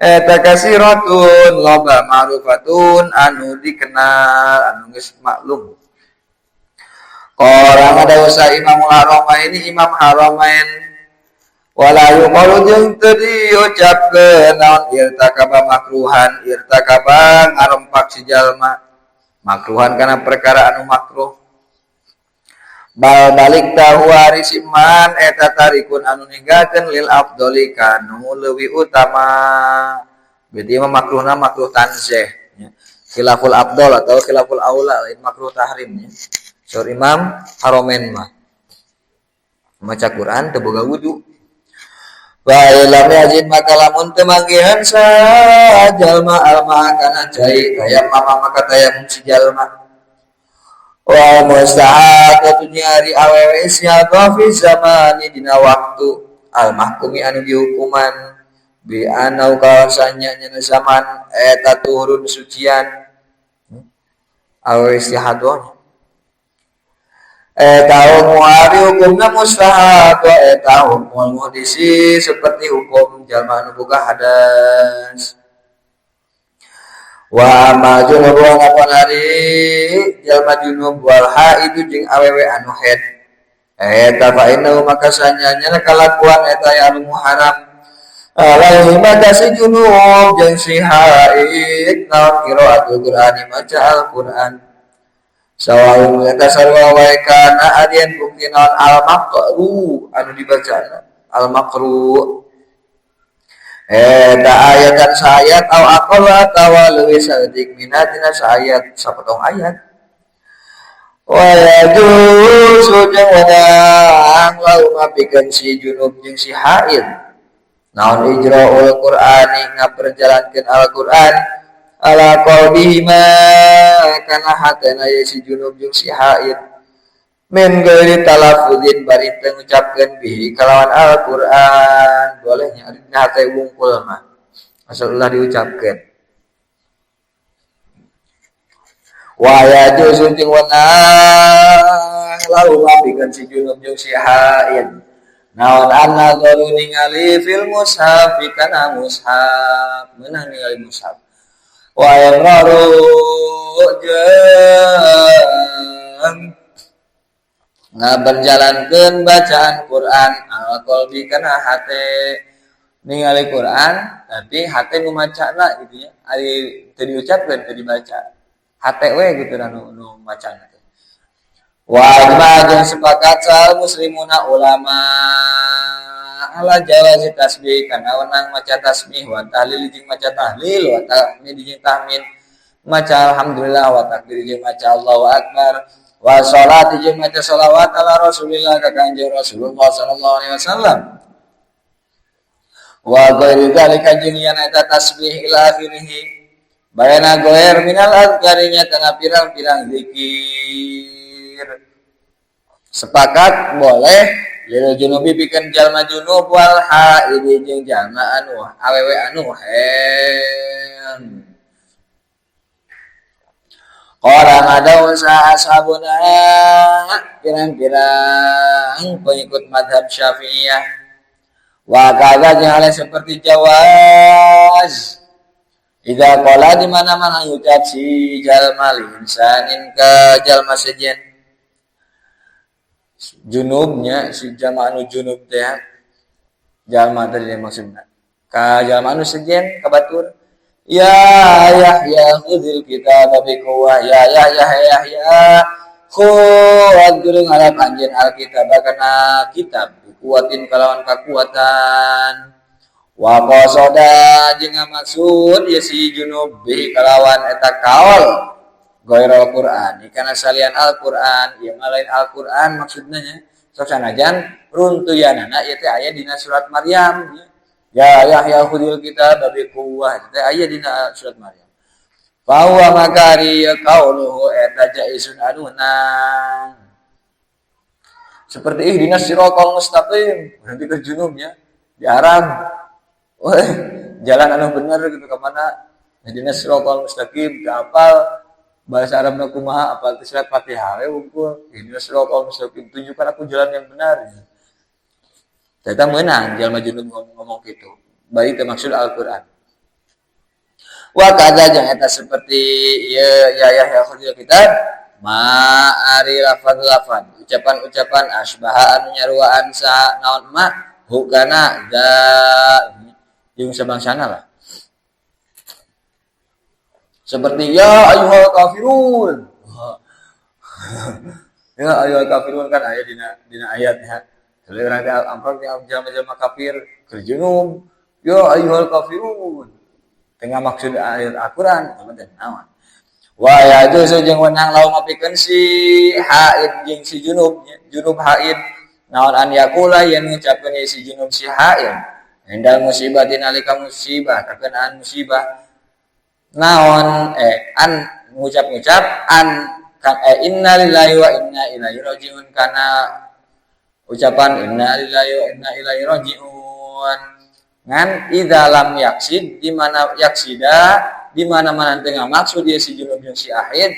eta kasiratun loba ma'rufatun anu dikenal anu geus maklum orang ada usaha Imamul Haramain Imam Haramain wala yuqalu jeung teu diucapkeun naon irtakaba makruhan irtakaba ngarempak si jalma makruhan kana perkara anu makruh bal balik tahu hari siman eta tarikun anu ninggalkeun lil afdoli kanu leuwih utama berarti mah makruhna makruh tanzih nya khilaful afdol atau khilaful aula lain makruh tahrim nya sur Imam Haramain mah maca Quran teu boga wudu wa lam yajid maka lamun teu manggihan sa jalma alma kana cai kaya mama maka tayamum si jalma wa mustahaq nyari awewe siapa fi zamani dina waktu al mahkumi anu dihukuman bi anau kawasanya nyana zaman eta turun sucian awewe istihadoh eta muari hukumna mustahaq eta hukum muhdisi seperti hukum jalma anu boga hadas wa ma junub wa ngapun hari jalma junub wal itu jeung awewe anu haid eta fa innahu maka sanyanya kalakuan eta anu haram alaihi maka si junub jeung si haid naon qiraatul Qur'ani maca al-Qur'an sawaun eta sarwa wae kana adien bukti naon al-maqru anu dibaca al-maqru eta ayatan sayat au aqalla tawa leuwih saeutik minatina sayat sapotong ayat wa yajuzu jeung wadang lau ngapikeun si junub jeung si haid naon ijra'ul Qur'ani ngaperjalankeun Al-Qur'an ala qalbihima kana hatena si junub jeung si haid min gairi talafuzin bari teu ngucapkeun bihi kalawan Al-Qur'an bolehnya dina hate wungkul mah asal ulah diucapkeun wa yajuzu jeung wenang lahu ngapikeun si junub jeung si haid naon anna qalu ningali fil mushaf kana mushaf meunang ningali mushaf wa yamraru jeung ngaberjalankeun bacaan Quran al-qalbi kana hate ningali Quran tapi hate nu macana gitu ya. Ari teu diucapkeun teu dibaca. Hate we gitu nu macana. Wa ijma jeung sepakat sal muslimuna ulama ala jawazi tasbih kana wenang maca tasbih wa tahlil jeung maca tahlil wa tahmid jeung tahmid maca alhamdulillah wa takbir jeung maca Allahu akbar wa salat jeung maca shalawat ala Rasulillah ka Kanjeng Rasulullah sallallahu alaihi wasallam wa ghairi dzalika jeung yen eta tasbih ila akhirih bayana goer minal azkarinya kana pirang-pirang zikir sepakat boleh lil junubi pikeun jalma junub wal haid jeung jalma anu awewe anu hen qala ngadaw sa ashabuna pirang-pirang pengikut mazhab Syafi'iyah wa kaza jeung hal seperti jawaz idza qala di mana-mana ucap si jalma linsanin ka jalma sejen junubnya si jalma anu junub teh jalma tadi maksudna ka jalma anu sejen ka batur ya Yahya khudil kitab bi quwwah ya khud gurung arab anjeun alkitab kana kitab kuatin kalawan kakuatan wa qasada jeung maksud ya si junub bi kalawan eta kaul ghairul Qur'an kana salian Al-Qur'an ieu lain Al-Qur'an maksudna nya sok sanajan runtuyanana ieu teh aya dina surat Maryam ya Yahya khudil kitab bi quwwah teh aya dina surat Maryam fa huwa makari qauluhu eta jaisun aduna seperti ihdinas siratal mustaqim berarti ke junubnya di Arab jalan anu bener gitu ke mana ihdinas siratal mustaqim kapal bahasa Arabna kumaha apal surat Fatihah we wungkul ihdinas siratal mustaqim tunjukkan aku jalan yang benar ternyata meunang jalma junub ngomong kitu bari teh maksud Al-Qur'an wa kadza jeung eta seperti ya khudil kitab ma'ari lafaz ucapan-ucapan asbaha anu nyaruaan sa naon ma hukana da jeung sabangsana lah seperti ya ayyuhal kafirun ya ayyuhal kafirun kan aya dina ayatnya sebenarnya al-amr jama-jama kafir kerjunum ya ayyuhal kafirun tengah maksud ayat Al-Qur'an teman-teman naon wa ya juzu jeung wenang laum ngapikeun si haid jeung si junub haid naon an yaqula yen ngucapkeun si junub si haid endal musibah dinalika musibah terkenaan musibah naon an ngucap an innalillahi wa inna ilaihi rajiun kana ucapan innalillahi wa inna ilaihi rajiun ngan idza lam yaksid di mana yaksida di mana-mana tengah maksud dia si junub jeung si haid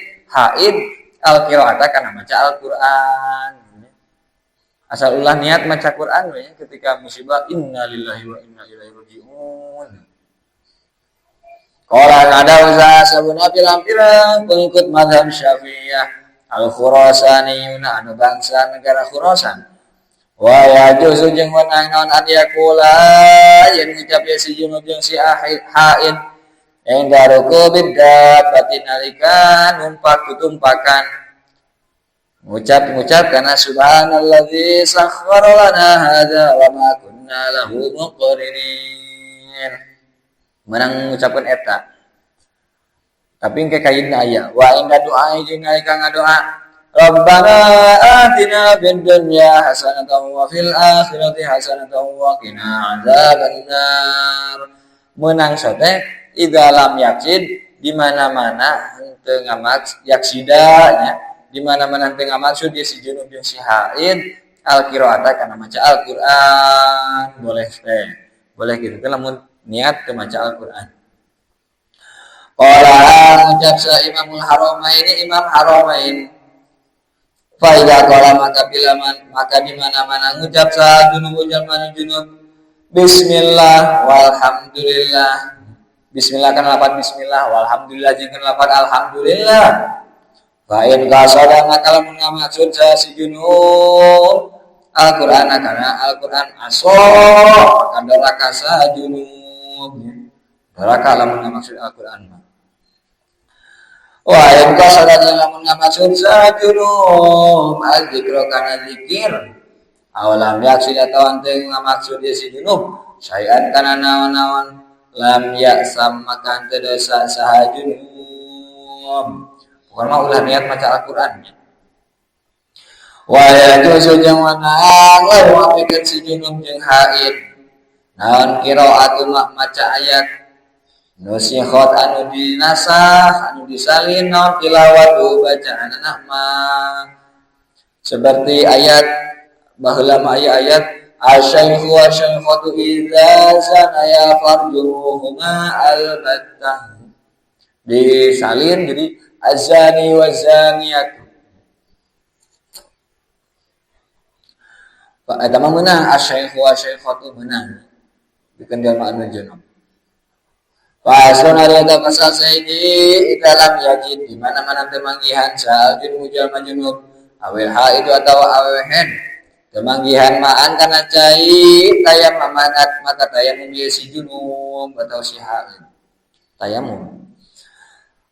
al-qiraata kana maca Al-Qur'an. Asal ulah niat maca Quran we ketika musibah innalillahi wa inna ilaihi rajiun. Qala ada usaha sabuna pirang-pirang pengikut mazhab Syafi'iyah al-Khurasaniyuna anu bangsa negara Khurasan. Wa ya juzu jeung wenang naon an yaqula yen ngucap si junub jeung si haid Endaruku bidda batinalika numpak tutumpakan ngucap karena subhanalladzi sakhkhara lana hadza wa ma kunna lahu muqrinin menang ngucapkeun eta tapi engke kaidna aya wa inda doa jeung nalika ngadoa Rabbana atina fid dunya hasanatan wa fil akhirati hasanatan wa qina adzabannar menang sote idza lam yaksid di mana-mana henteu ngamaksud yaksidanya di mana-mana henteu ngamaksud dia si junub jeung si haid al-qiraata kana maca Al-Qur'an boleh gitu teh lamun niat teu maca Al-Qur'an qala ngucap sa Imam Haramain fa idza qala maka di mana-mana ngucap sa junub bismillah walhamdulillah bismillah kan lafaz bismillah walhamdulillah jeung lafaz alhamdulillah fa in qasada maka lamun ngamaksud sa si junub Al-Qur'an karena Al-Qur'an aso maka doraka junub. Doraka lamun maksud Al-Qur'an mah. Wah, yang kau sadar lamun maksud junub, al-dzikra kana zikir. Awalam yaksud atau teu ngamaksud dia si junub, sayan kana naon-naon lam yaksam maka teu dosa saha junub. Bukan mah ulah niat maca Al-Qur'an. Wa yajuzu jeung wanang lamun mapikeun si junub jeung haid. Naon qiraatu maca ayat nusikhat anu dinasah anu disalin naon tilawatu bacaan anak mah seperti ayat baheula mah ayat asyaikhu wa syaikhatu idza sanaya farjuhuma albattah disalin jadi azani wa zaniyat Pak eta mah meunang asyaikhu wa syaikhatu meunang dikeun jalma anu junub. Pasun hari ada pasal saiki dalam yajid di mana-mana temanggihan sal junub jalma junub awil haid atau awehen temanggihan maan kana cai tayam mamanat maka tayamum ye si junub atau si haid tayamum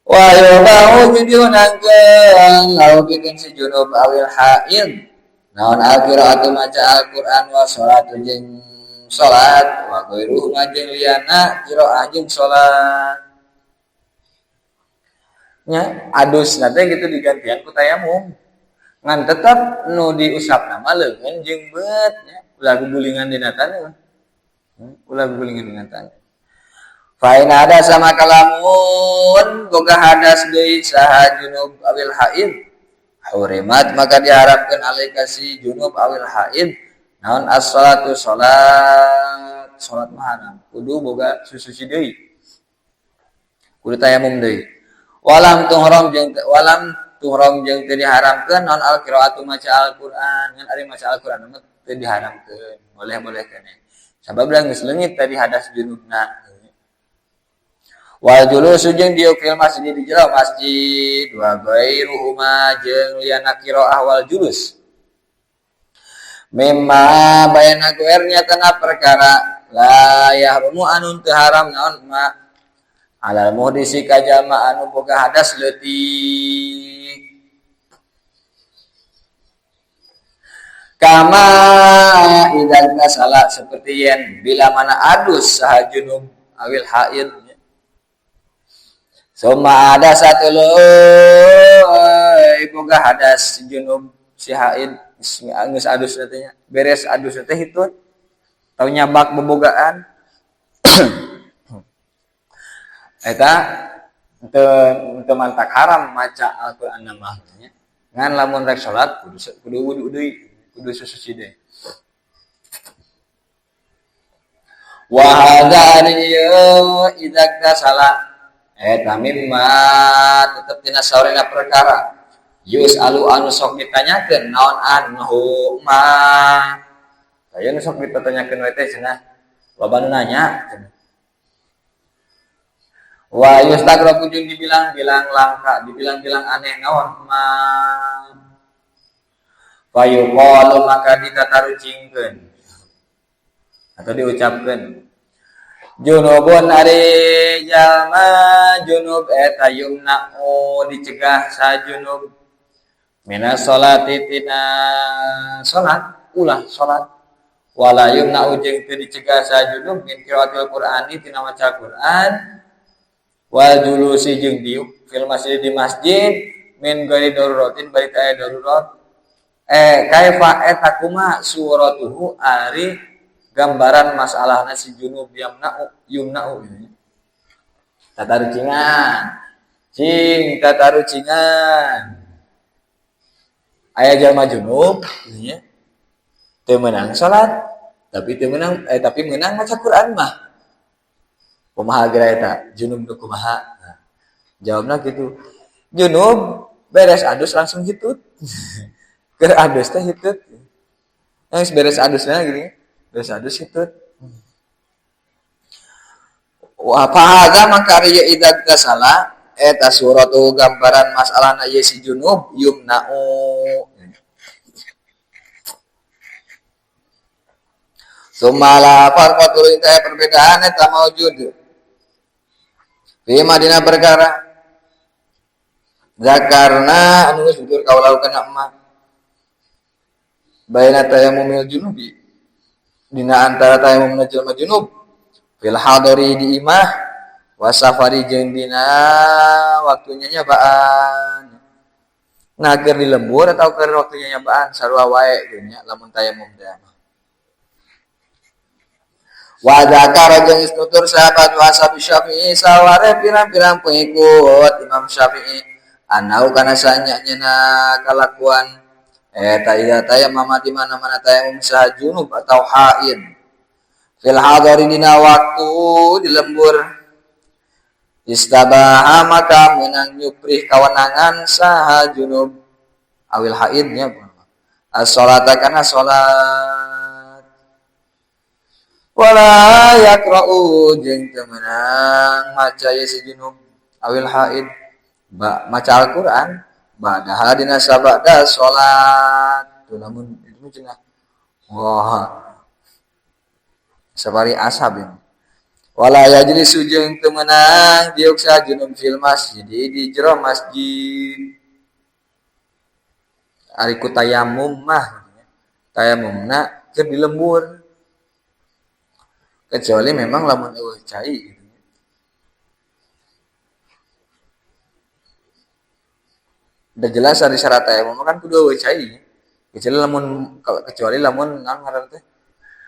wa yabau judunangkeun lau bikin si junub awil haid naon al-qiraatu maca Al-Qur'an wa sholatu jeung salat wa ghairuhu jeung liana qiraah jeung salat nya adus na teh gitu digantian ku tayamum ngan tetep nu diusapna mah leungeun jeung beut nya ulah gugulingan dina taneuh ulah gugulingan dina taneuh fa in ada sama kalamun boga hadas deui saha junub awil haid hurimat maka diharapkeun alaika si junub awil haid naon as-salatu salat mah kudu boga susuci deui kudu tayamum deui walam tuhram jeung teu diharamkeun naon al-qiraatu maca Al-Qur'an ngan ari maca Al-Qur'an mah teu diharamkeun boleh-boleh keneh sabab da geus leungit tadi hadas junubna wal julusu jeung dieu fil masjid di jero masjid wa ghairuhuma jeung liana qiraah wal julus mimma bayana guernya tanah perkara la yahrumu anu teu haram naon ma alal muhdisi ka jalma anu boga hadas leutik kama idzal tasala seperti yen bila mana adus saha junub awil haid summa ada satu boga hadas junub si haid geus adus teh beres adus teh hitut tau nyabak bobogaan eta teu mantak haram maca Al-Qur'an mah ngan lamun rek salat kudu wudu deui kudu susuci deui wa hadza idza tasala eta mimma tetep dina saurina perkara yus alu anu sok ditanyakeun naon anhu ma aya nu sok ditanyakeun we teh cenah loba nu nanya wa yustagrabu jeung dibilang-bilang langka dibilang-bilang aneh naon ma fa yuqalu maka ditatarucingkeun atau diucapkeun junubun ari jalma junub eta yumna'u dicegah sa junub mina sholati tina sholat ulah sholat wala yumna'u jeung teu dicegah sa junub min qiraatil qur'ani tina maca Qur'an wal julusi jeung diuk fil masjid di masjid min ghairi daruratin bait aya darurat kaifa eta kumaha suratuhu ari gambaran masalahna si junub yumna'u tatarucingan aya jalma junub nya teu meunang salat tapi meunang maca Qur'an mah kumaha geura eta junub teu kumaha jawabna kitu junub beres adus langsung hitut keur adus teh hitut geus beres adusna gini beres adus hitut wa fa'adza maka riya idza tasala eta suratu gambaran masalahna ye si junub yumna'u Sumala farqatul teh perbedaan eta maujud. Fi madina perkara zakarna anu geus tutur kaulau kana emak. Baina tayammumil junubi dina antara tayammum jalma junub fil hadari di imah wa safari jeung dina waktunya nyabaan. Nah keur di lembur atau keur waktunya nyabaan sarua wae geunya nya lamun tayammum teh. Wa zakara jeung istutur sahabat ashab Syafi'i saware pirang-pirang pengikut Imam Syafi'i anau kana sanyana kalakuan eta ida tayammum di mana-mana tayammum saha junub atau haid fil hadari dina waktu di lembur istabaha maka menang nyuprih kawenangan saha junub awil haidnya as-salata kana salat wala yaqra'u jeung teu meunang maca ye si junub awil haid maca Al-Qur'an ba'daha dina sabada salat tuh namun itu cenah wah sabari ashab ini wala yajlisu jeung teu meunang diuk sa junub fil masjid di jero masjid ari ku tayammum mah tayammumna keur di lembur kecuali memang lamun eueuh cai gitu. Udah jelas ari syarat tayammum kan kudu eueuh cai. Kecuali lamun ngaran teh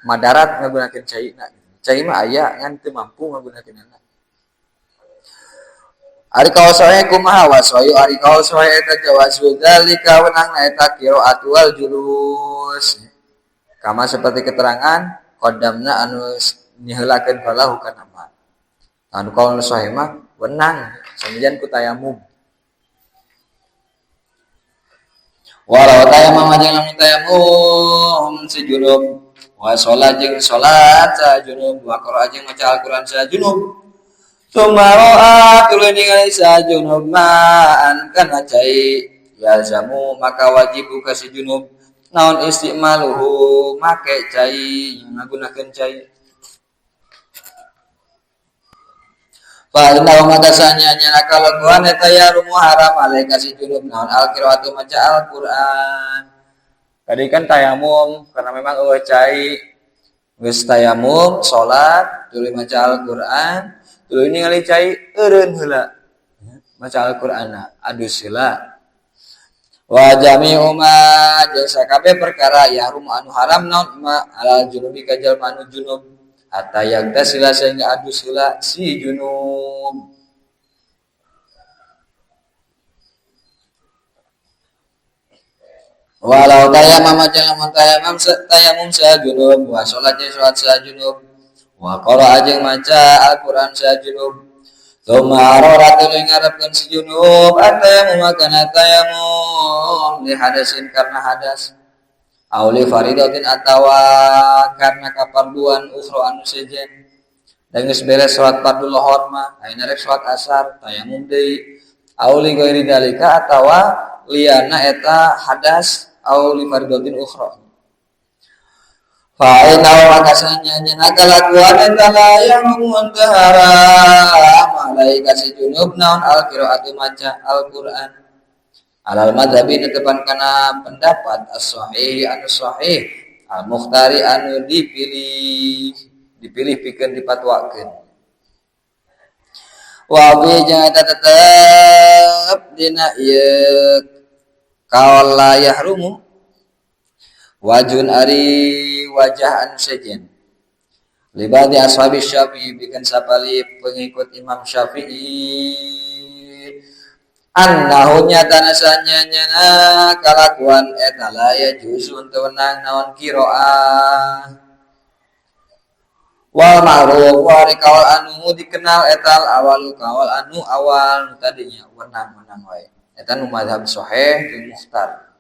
madarat ngagunakeun caina. Cai mah aya ngan teu mampu ngagunakeunna. Ari kawasoe kumaha wasoyu ari kawasoe eta jawazu dzalika wenangna eta qiraatu wal julus. Kama seperti keterangan qaddamna anu nyeulakeun falahu kana ma. Anu kaul sahih mah wenang samijan ku tayammum. Walau tayammum jeung lamun tayammum sejunub wa sholat jeung sholat sajunub wa qira'a jeung maca Al-Qur'an sajunub sumara'a tuluy ningali sajunub ma'an kana cai yalzamu maka wajib ka si junub naon istimaluhu make cai ngagunakeun cai Fa'inau matasanya nyana kalakuan eta ya rumu haram alaih kasih junub naon al-qiraatu maca Al-Qur'an. Tadi kan tayamum karena memang eueuh cai geus tayamum salat tuluy maca Al-Qur'an tuluy ningali cai eureun heula maca Al-Qur'anna adus heula. Wa jami'u ma jeung sakabeh perkara ya rumu anu haram naon ma alal junubi ka jalma anu junub hatta yagtasila sehingga adus heula si junub. Walau tayammum jangan tayammum sa junub wa salat sa junub wa qara'a jeung maca Al-Qur'an sa junub. Tsumma arara tuluy ngarepkeun si junub atayammum kana tayammum li hadasin karena hadas. Auli faridatin atawa karena kaparduan ukhra anu sejen dan geus beres salat fardhu lohor mah ayeuna rek salat asar tayamum deui auli ghairi dalika atawa liana eta hadas auli faridatin ukhra fa inna wa kasanya nyana kalakuan eta yang muntahara malaika si junub naon al-qiraatu maca Al-Qur'an alal madhabi netepan kana pendapat as-sahih anu sahih al-mukhtari anu dipilih pikeun dipatwakeun wa bi jeung eta tetep dina ieu kaul la yahrumu wajun ari wajah anu sejen libadi ashabi Syafi'i pikeun sapali pengikut Imam Syafi'i annahu nyatana sanyana kalakuan eta la ya jusun tewenang naon qiraah wal ma'ruf wa riqaul anu dikenal etal awalu kaul anu awal tadinya wenang-wenang wae eta nu mazhab sahih jeung mukhtar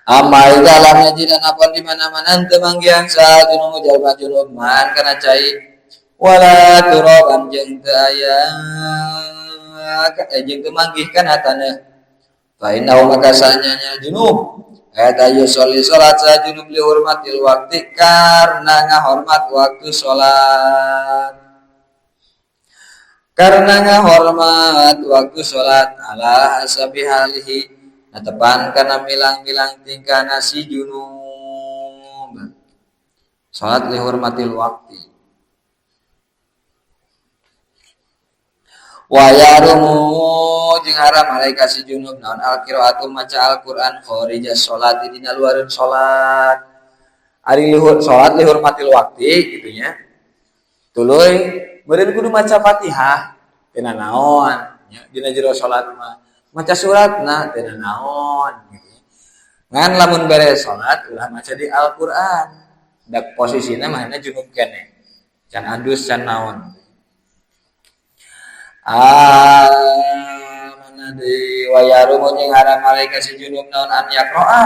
amma dalamnya jidan apa di mana-mana teu manggihan sa junub jalma junub man kana cai wala turaban jeung teu aya jeung kemanggih kan atana fa inna maka sanyanya junub Eta yusolli salat sa junub li hurmatil waqti karena ngahormat waktu salat. Karena ngahormat waktu salat ala hasabi halihi natepan kana milang-milang tingkana si junub. Salat li hurmatil waqti. Wa yarumu jeung haram alaika si junub naon al-qiraatu maca Al-Qur'an kharija salat dina luareun salat. Ari salat li hurmatil waqti kitu nya. Tuluy beureun kudu maca Fatihah tina naon nya dina jero salat mah. Maca suratna tina naon gitu. Ngan lamun beres salat ulah maca di Al-Qur'an. Dak posisina manehna junub keneh. Can adus can naon. Mana di wayarumun yang haram alaika si junub naon an yakro'a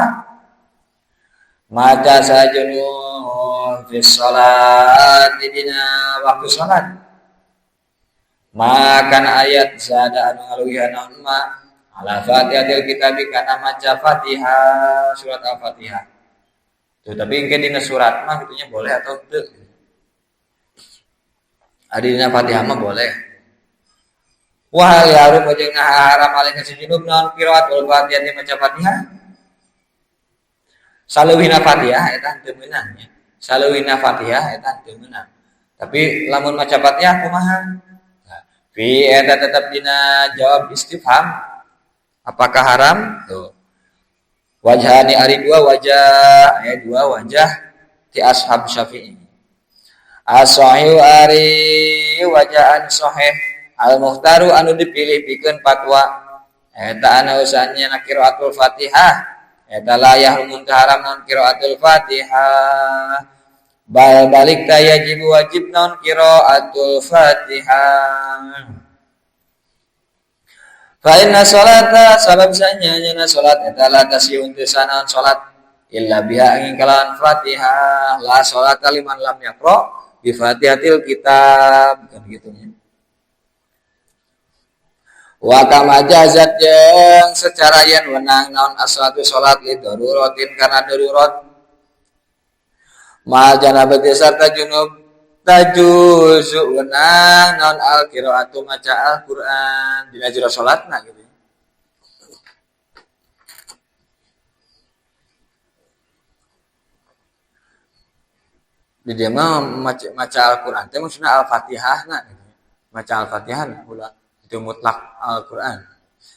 maca sa junub fi sholat dina waktu sholat makan ayat zada anu ngaluwihan naon ma ala fatihatil kitabi kana maca Fatihah surat Al-Fatihah tuh tapi engke dina surat mah gitunya boleh atau teu adi dina Fatihah mah boleh. Wahal yarum jeung haram alaika si junub naon qiraatul Fatihah di maca Fatihah. Saleuwihna Fatihah eta teu meunang nya. Saleuwihna Fatihah eta teu meunang. Tapi lamun maca Fatihah kumaha? Fi eta tetep dina jawab istifham. Apakah haram? Tuh. Wajhani ari dua wajah, dua wajah ti ashab Syafi'i. As-sahih ari wajahan sahih al-mukhtaru anu dipilih pikeun fatwa eta anu usannya na qiraatul Fatihah eta layah mun haram naon qiraatul Fatihah balik ta yajib wajib naon qiraatul Fatihah fa inna salata sabab sanyana salat eta la tasihun teu sanaon salat illa biha angin kalawan Fatihah la salata liman lam yaqra bi Fatihatil kitab kan gitunya. Wa kama jazat jeung secara yen wenang naon as-salatu salat li daruratin kana darurat ma janabati sarta junub tajuzu wenang naon al-qiraatu maca Al-Qur'an dina jero salatna gitu. Di dia mah maca Al-Qur'an teh maksudna Al-Fatihahna gitu. Maca Al-Fatihah ulah itu mutlak Al-Qur'an.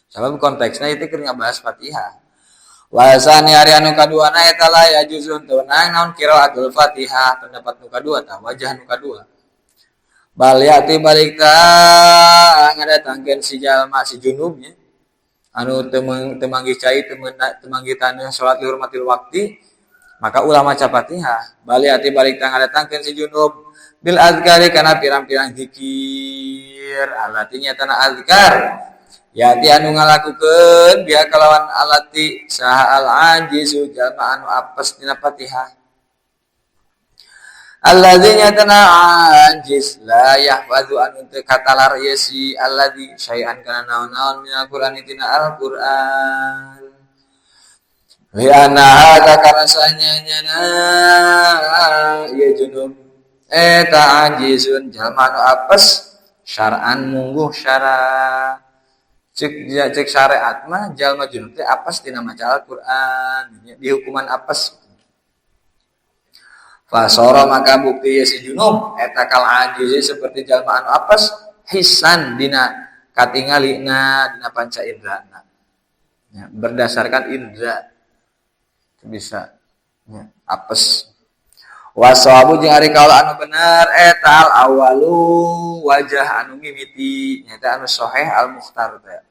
Sabab konteksna itu keur ngabahas Fatihah. Wasani ari anu kaduana eta la yajuzun teu nang naon qiraatul Fatihah pendapat nu kadua tah wajah nu kadua. Bal yati balik ta ngadatangkeun si jalma si junubnya anu teu manggih cai teu manggih taneuh salat li hurmatil waqti maka ulah maca Fatihah. Bal yati balik ta ngadatangkeun si junub bil azkari kana pirang-pirang zikir alatinya tanah azkar yati anu ngalakukeun biha kalawan alati saha al ajizu jalma anu apes dina Fatihah alladzinya tanah ajiz la yahfazu anu teu katalar ieu si alladzi syai'an kana naon-naon min Al-Qur'an tina Al-Qur'an li anna hadza kana sanyana ieu junub eta ajizun jalma anu apes syar'an mungguh syara cek syariat mah jalma junub teh apes dina maca Al-Qur'an di hukuman apes fasara maka bukti si junub eta kal ajiz seperti jalma anu apes hisan dina katingalina dina panca indrana ya, berdasarkan indra bisa ya, apes wasawabu jeung ari kaula anu bener eta al awalu wajah anu mimiti eta anu sahih al mukhtar teh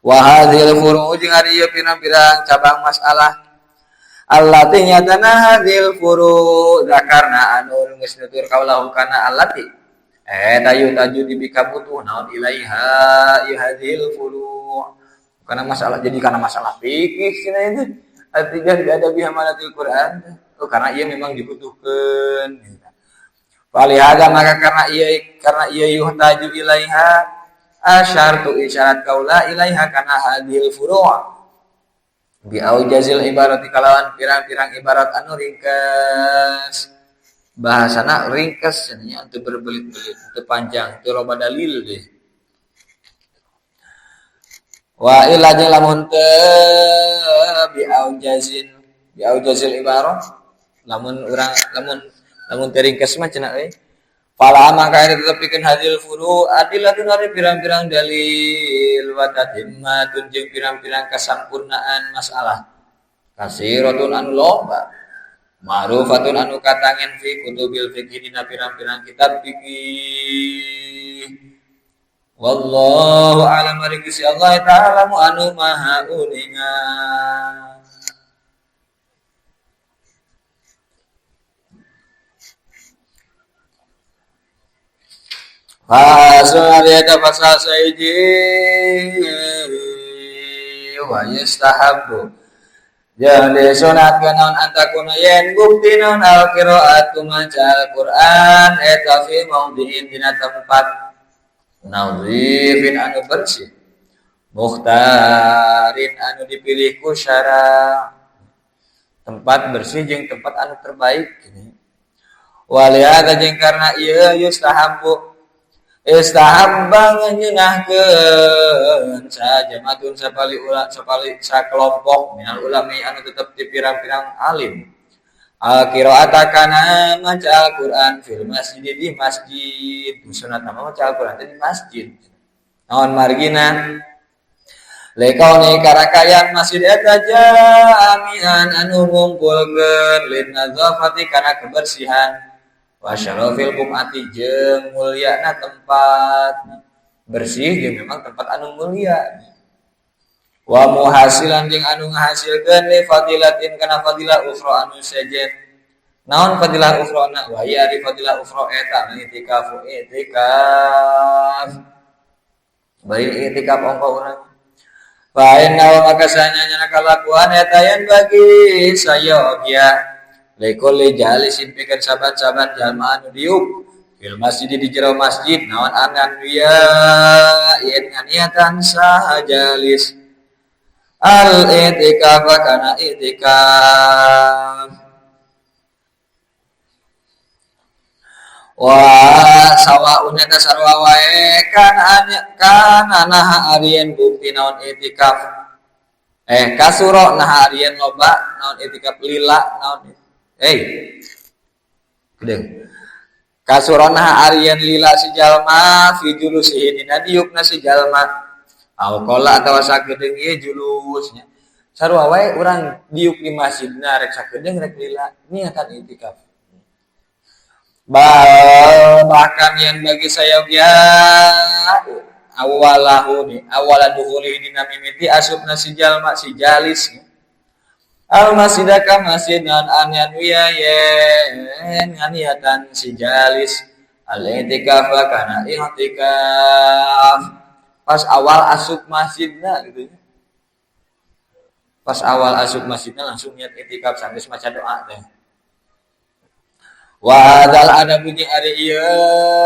wa hadzal furu' jeung ari ieu pirang-pirang cabang masalah allati nyatana hadzal furu' zakarna anu geus nutur kaula kana allati eta yu taju dibika butuh naon ilaiha ieu hadzal furu' kana masalah jadi kana masalah fikih cenah itu artinya tidak ada bihamalatil Quran karena ia memang dibutuhkan. Walihada maka karena ia yuhtaju ilaiha asyartu isyarat kaula ilaiha kana hadhil furu' bi aujazil ibarati kalawan pirang-pirang ibarat anu ringkas. Bahasana ringkas nya teu berbelit-belit, teu panjang, teu loba dalil deh. Wa illa jeung lamun teu bi aujazil ibarat lamun teu ringkas mah cenah euy. Fala maka itu tetep pikeun hadil furu adilatun ari pirang-pirang dalil wa tatimmatun jeung pirang-pirang kasampurnaan masalah. Kasiratun anu loba. Ma'rufatun anu katangen fi kutubil fikih dina pirang-pirang kitab fikih. Wallahu a'lam bishawab. Allah taala anu maha uningan. Fasaliyata fasal saiji wa yastahabbu yang disunatkeun naon antakuna yen bukti naon al-qiraatu maca Al-Qur'an eta fi maudhi'in dina tempat nazifin anu bersih mukhtarin anu dipilih ku syara tempat bersih jeung tempat anu terbaik gini waliada jeung karna ieu yustahabbu istahabba ngeunahkeun sajamatun sapali sakelompok minal ulama anu tetep di pirang-pirang alim al-qiraata kana maca Al-Qur'an fil masjid di masjid sunat nama maca Al-Qur'an di masjid naon margina lekauni karakayan masjid eta jami'an anu ngumpulkeun lin nazafati kana kebersihan wa syarafil buqati jeung mulyana tempat bersih jeung memang tempat anu mulia wa muhasilan jeung anu ngahasilkeun li fadilatin kana fadilah ukhra anu sejen naon fadilah ukhrana wa ya ri fadilah ukhra eta itikaf bari itikaf ongko urang fa inna maka sanyana kalakuan eta yen bagi sayogia lekol jalisin pikeun saban-saban jalma anu diuk fil masjid di jero masjid naon anan wiya yen nganiatan sahajalis al itikaf kana itikaf wa sawaun eta sarua wae kana naha arieun bukti naon itikaf kasuro naha arieun loba naon itikaf lila naon Gedeng. Kasurana arian lila si jalma fi julusihi dina diukna si jalma. Au qala atawa sagedeng ieu julusnya. Sarua wae urang diuk di masjidna rek sagedeng rek lila niatan itikaf. Bahkan yang bagi saya ya awaladuhuli dina mimiti asupna si jalma si jalis. Al-masjidaka masjid nan anyan wiya yen nganiatan si jalis al-i'tikaf kana i'tikaf pas awal asup masjidna gitu ya. Pas awal asup masjidna langsung niat i'tikaf sambil maca doa teh. Wa hadzal adab jeung ari ieu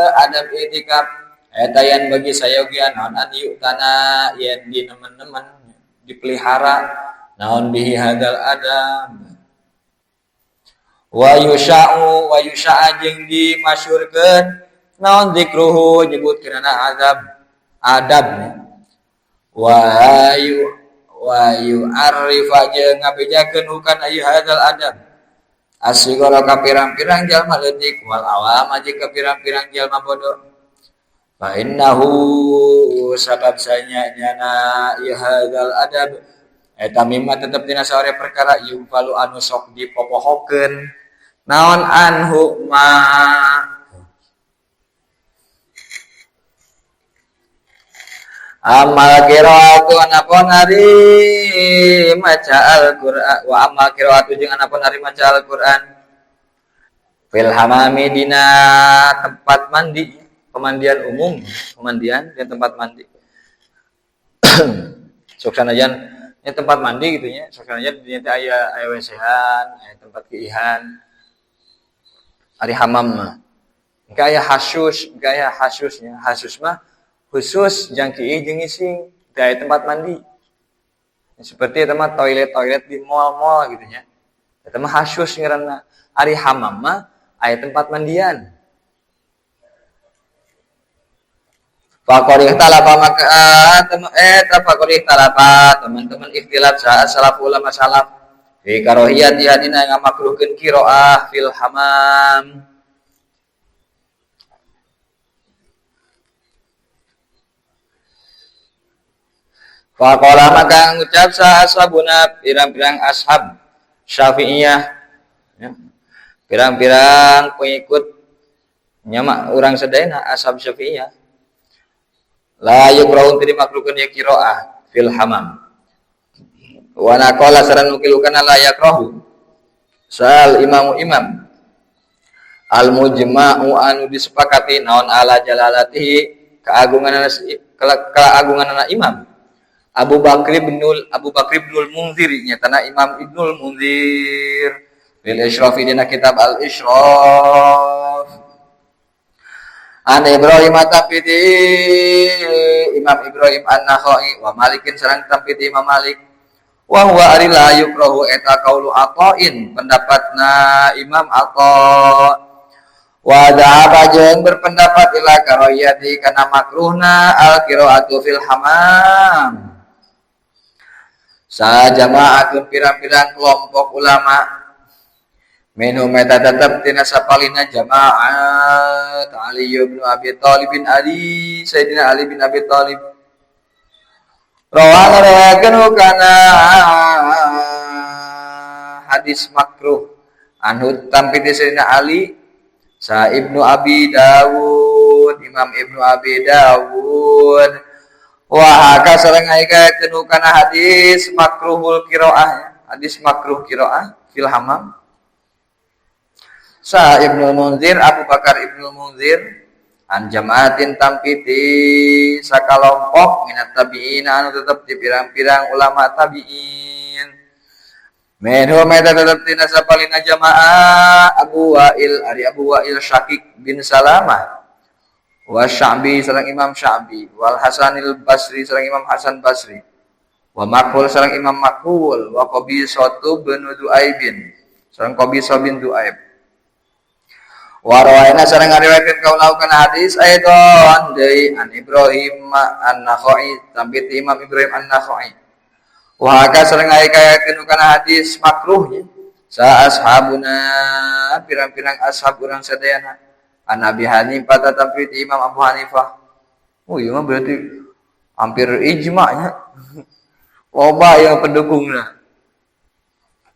adab i'tikaf eta yen bagi sayogian naon an yuk kana yen di nemen-nemen dipelihara naon bihi hadal adab wa yusha'a jeung dimasyhurkeun naon zikruhu nyebutkeunna adab wa yu'arrifa jeung ngabejakeun hukan aya hadal adab asigara ka pirang-pirang jalma leutik wal awam jeung ka pirang-pirang jalma bodoh fa innahu sabab sanyana ieu hadal adab eta mimma tetep dina saore perkara yufalu anu sok dipopohokeun naon anhu ma amal qiraatu anapun ari maca Al-Qur'an wa amal qiraatu jeung anapun ari maca Al-Qur'an fil hamami dina tempat mandi pemandian umum pemandian di tempat mandi sok sanajan ini tempat mandi gitu ya, sekarang di aya WC-han, aya tempat keihan, ari hamam mah. Engka aya hasyusnya. Hasyus mah khusus jang kiih jeung ngising, teh aya tempat mandi. Seperti itu mah toilet di mall-mall gitu nya. Eta mah hasyus ngaranna. Ari hamam mah aya tempat mandian. Faqorih talapa maka teman-teman ikhtilaf salaf ulama salaf fi karohiyati hadina ngamakruhkeun qiraah fil hamam. Faqala maka ngucap sa ashabuna pirang-pirang ashab Syafi'iyah ya. Pirang-pirang pengikut nyamak urang sadayana ashab Syafi'iyah la yukrahun tadi makruhkeun ya qiraah fil hamam. Wa naqala saran nukilukana la yakrahu. Sal imam al mujma'u anu disepakati naon ala jalalatihi keagunganana imam Abu Bakr ibnul Munzir nyatana Imam Ibnul Munzir lil Isyrafi dina kitab Al Isyraf an Ibrahim tapiti Imam Ibrahim An-Nakhai wa Malikin sareng tapiti Imam Malik wa huwa ari la yukrahu eta qaulu Atha'in pendapatna Imam Atha wa dhahaba jeung berpendapat ila karoyati kana makruhna al-qiraatu fil hamam. Sa jama'atun pirang-pirang kelompok ulama minhum eta tetep tina sapalina jama'at Ali bin Abi Thalib bin Ali Sayyidina Ali bin Abi Thalib rawakan kana hadis makruh anhu tampiti Sayyidina Ali sa Ibnu Abi Dawud Imam Ibnu Abi Dawud wa haka sareng ngayakeun kana hadis makruhul qiraah hadis makruh qiraah fil hamam sa Ibnu Munzir Abu Bakar Ibnu Munzir an jamaatin tampiti sakalompok minat tabi'in anu tetep di pirang-pirang ulama tabi'in menhum eta tetep tina sapalina jamaah Abu Wa'il Syakik bin Salamah wa Sya'bi sareng Imam Sya'bi wal Hasanil Basri sareng Imam Hasan Basri wa Makhul sareng Imam Makhul wa Qabisatu bin Du'aibin sareng Qabisah bin Du'aib wa rawaina sareng ngariwayatkeun kaulah kana hadis aidon deui an Ibrahim An-Nakhai tambit Imam Ibrahim An-Nakhai wa haka sareng ngariwayatkeun kana hadis makruhnya sa ashabuna pirang-pirang ashab urang sadayana an Abi Hanifah tetapi Imam Abu Hanifah. Oh iya mah berarti hampir ijma'nya. Loba yang pendukungna.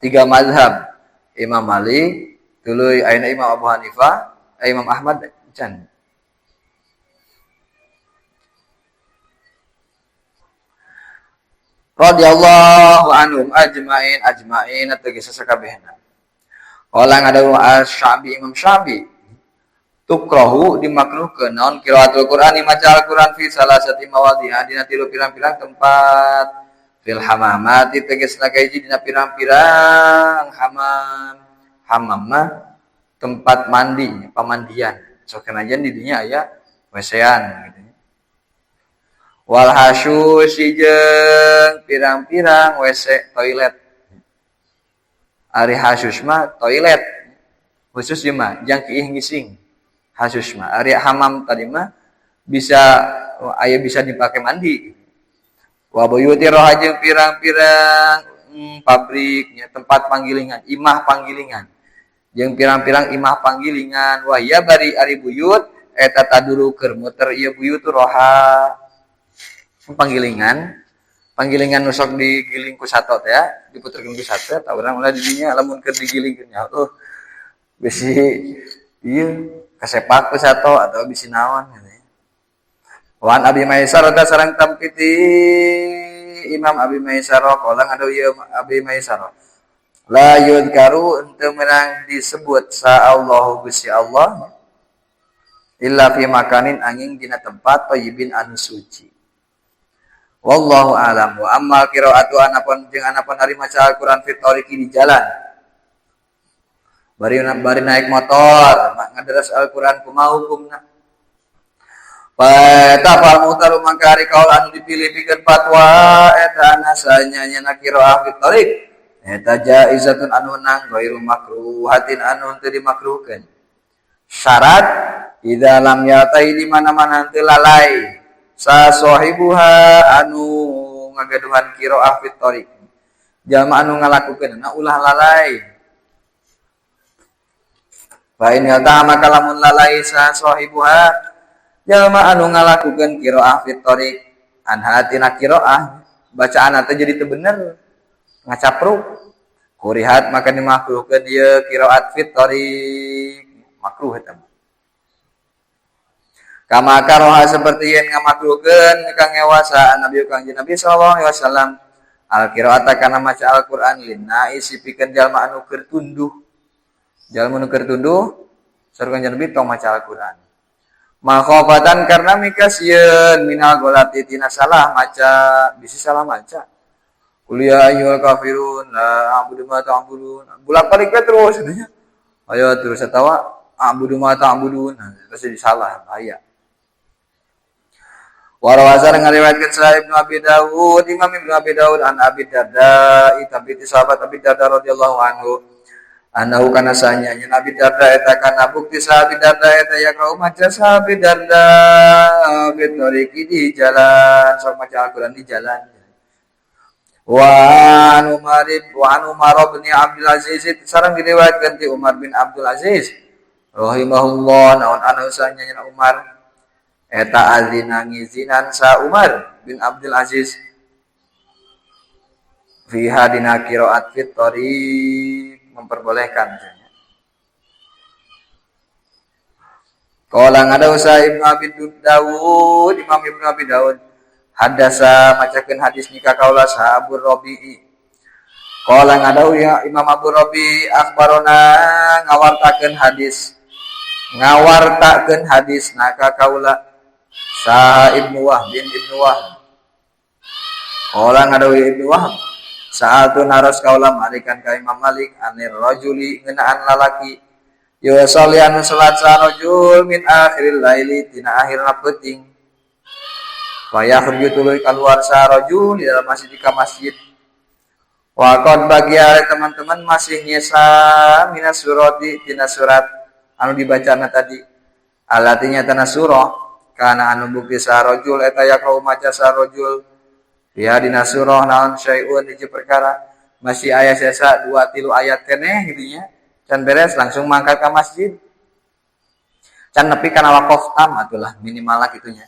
3 mazhab. Imam Malik, tuluy ayeuna Imam Abu Hanifah, Imam Ahmad can. Radhiyallahu anhum ajma'in tegas sakabehna. Qala ngadawu Asy-Sya'bi Imam Sya'bi tukrahu dimakruhkeun naon qiraatul Qur'an maca Al-Qur'an fi salasati mawadhi'a dina 3 pirang-pirang tempat fil hamamati tegasna kahiji dina pirang-pirang hamam mah tempat mandi pamandian sok kenajan di dinya aya WC-an gitu wal hasyus jeung pirang-pirang WC toilet ari hasyus mah toilet khusus ieu mah jang kiih ngising hasyus mah ari hamam tadi mah bisa dipakai mandi wa buyuti roha jeung pirang-pirang pabriknya tempat panggilingan imah panggilingan jeung pirang-pirang imah panggilingan wa ya bari ari buyut eta tadurukeun muter ieu buyut roha panggilingan nusok digiling ku satot ya diputerkeun ku satot tah urang ulah di dinya lamun keur digilingkeun nya bisi ieu kasepak ku sato atau bisi naon gitu. Wan Abi Maisarah sareng tampiti Imam Abi Maisarah qala ngadu ieu Abi Maisarah la yudkaru henteu menang disebut sa Allahu Gusti Allah illa fi makanin angin dina tempat thayyibin anu suci wallahu a'lam wa ammal qiraatu anapun ari maca Al-Qur'an fi tariqi di jalan bari naik motor ngaderes Al-Qur'an kumaha hukumna Patafal mutaru mangkari kaul anu dipilih pikeun fatwa eta nasanya nya qiraah fi thariq eta jaizatun anu nang ghairu makruhatin anu teu dimakruhkeun. Syarat idza lam yatai di mana-mana teu lalai sa sahibuha anu ngagaduhan qiraah fi thariq. Jalma anu ngalakukeun ulah lalai. Fa in yata'ama kalamun lalai sa sahibuha jalma anu ngalakukeun qiraah fi thariq anha tina qiraah bacaan teh jadi teu bener ngacapruk kurihat maka dimakruhkeun ieu qiraat fi thariq makruh eta. Kama karoha seperti yang ngamakruhkeun kang ewasa Nabi sallallahu alaihi wasallam al qiraata kana maca Al-Qur'an linna isi pikeun jalma anu keur tunduh. Jalma anu keur tunduh sareng Nabi tong maca Al-Qur'an. Makhofatan karena mikasieun minal golati tina salah maca bisi salah maca. Qul ya ayyuhal kafirun la a'budu ma ta'budun. Bolak-balik terus nya. Ayo terus atawa a'budu ma ta'budun. Terus disalah bahaya. Warawazar ngariwayatkeun Sahih Ibnu Abi Dawud, Imam Ibnu Abi Dawud an Abi Darda, tabi sahabat Abi Darda radhiyallahu anhu. Anahu kana sanya Nabi Darda eta kana bukti sahabat Darda eta ya kaum maca sahabat Darda bitoriki di jalan, sok maca Al-Qur'an di jalan. Wa Umar bin Abdul Aziz sareng diriwayatkeun ti Umar bin Abdul Aziz rahimahullah naon anu sanya Umar eta azina ngizinan sa Umar bin Abdul Aziz fi hadina qiraat fit thariq memperbolehkan. Qala ngada usa Ibnu Abi Dawud, Imam Ibnu Abi Dawud hadasa macakeun hadis nikah kaula sa Abu Rabi'i. Qala ngada ya Imam Abu Rabi akhbarona ngawartakeun hadis naka kaula sa Ibnu Wahb bin Ibnu Wahb. Qala ngada Ibnu Wahb sa'atu naras kaula malikan ka Imam Malik anir rajuli ngeunaan lalaki yusalli anu salat sa rajul min akhiril laili tina akhirna peuting. Faya khruju tuluy kaluar sa rajul di dalam masjid ka masjid. Wa qad bagiya teman-teman masih nyesa minas surati tina surat anu dibacana tadi. Alatinya tanah surah kana anu bukti sa rajul eta yaqau maca sa rajul ya dina surah naon syai'un hiji perkara masih aya sesa 2-3 ayat keneh gitu nya can beres langsung mangkat ka masjid can nepi kana waqaf tam atulah minimal lah kitu nya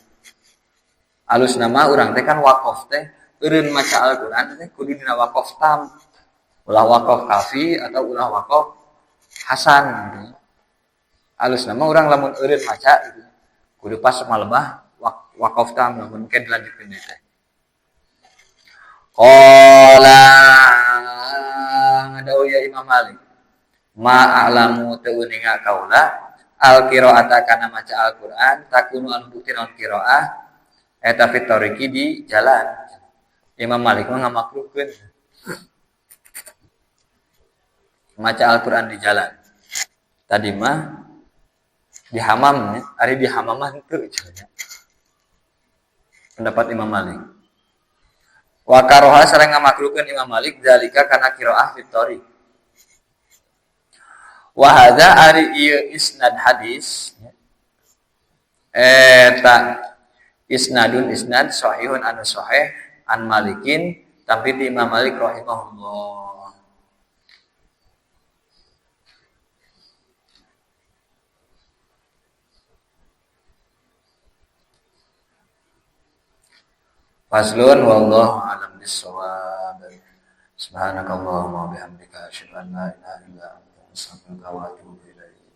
alus nama urang teh kan waqaf teh eureun maca Al-Qur'an teh kudu dina waqaf tam ulah waqaf kafi atau ulah waqaf hasan gitu. Alus nama urang lamun eureun maca gitu kudu pas malebah waqaf tam lamun ke dilanjutkeun teh. Qala ngadawu ya Imam Malik ma'alamu teuninga kaula al-qira'ata kana maca Al-Qur'an takunu anu bukti naon qira'ah eta fit tariqi di jalan. Imam Malik mah ngamakruhkeun maca Al-Qur'an di jalan. Tadi mah di hamam nya, ari di hamam mah henteu cenah. Pendapat Imam Malik. Wa karoha sareng ngamakruhkeun Imam Malik zalika kana qiraah fit thariq. Wa hadza ari ieu isnad hadis eta isnad sahihun anu sahih an Malikin tapi di Imam Malik rahimahullah. Faslun wallahu a'lam bis-shawab. Subhanakallahumma wa bihamdika asyhadu an la ilaha illa anta astaghfiruka wa atubu ilaik.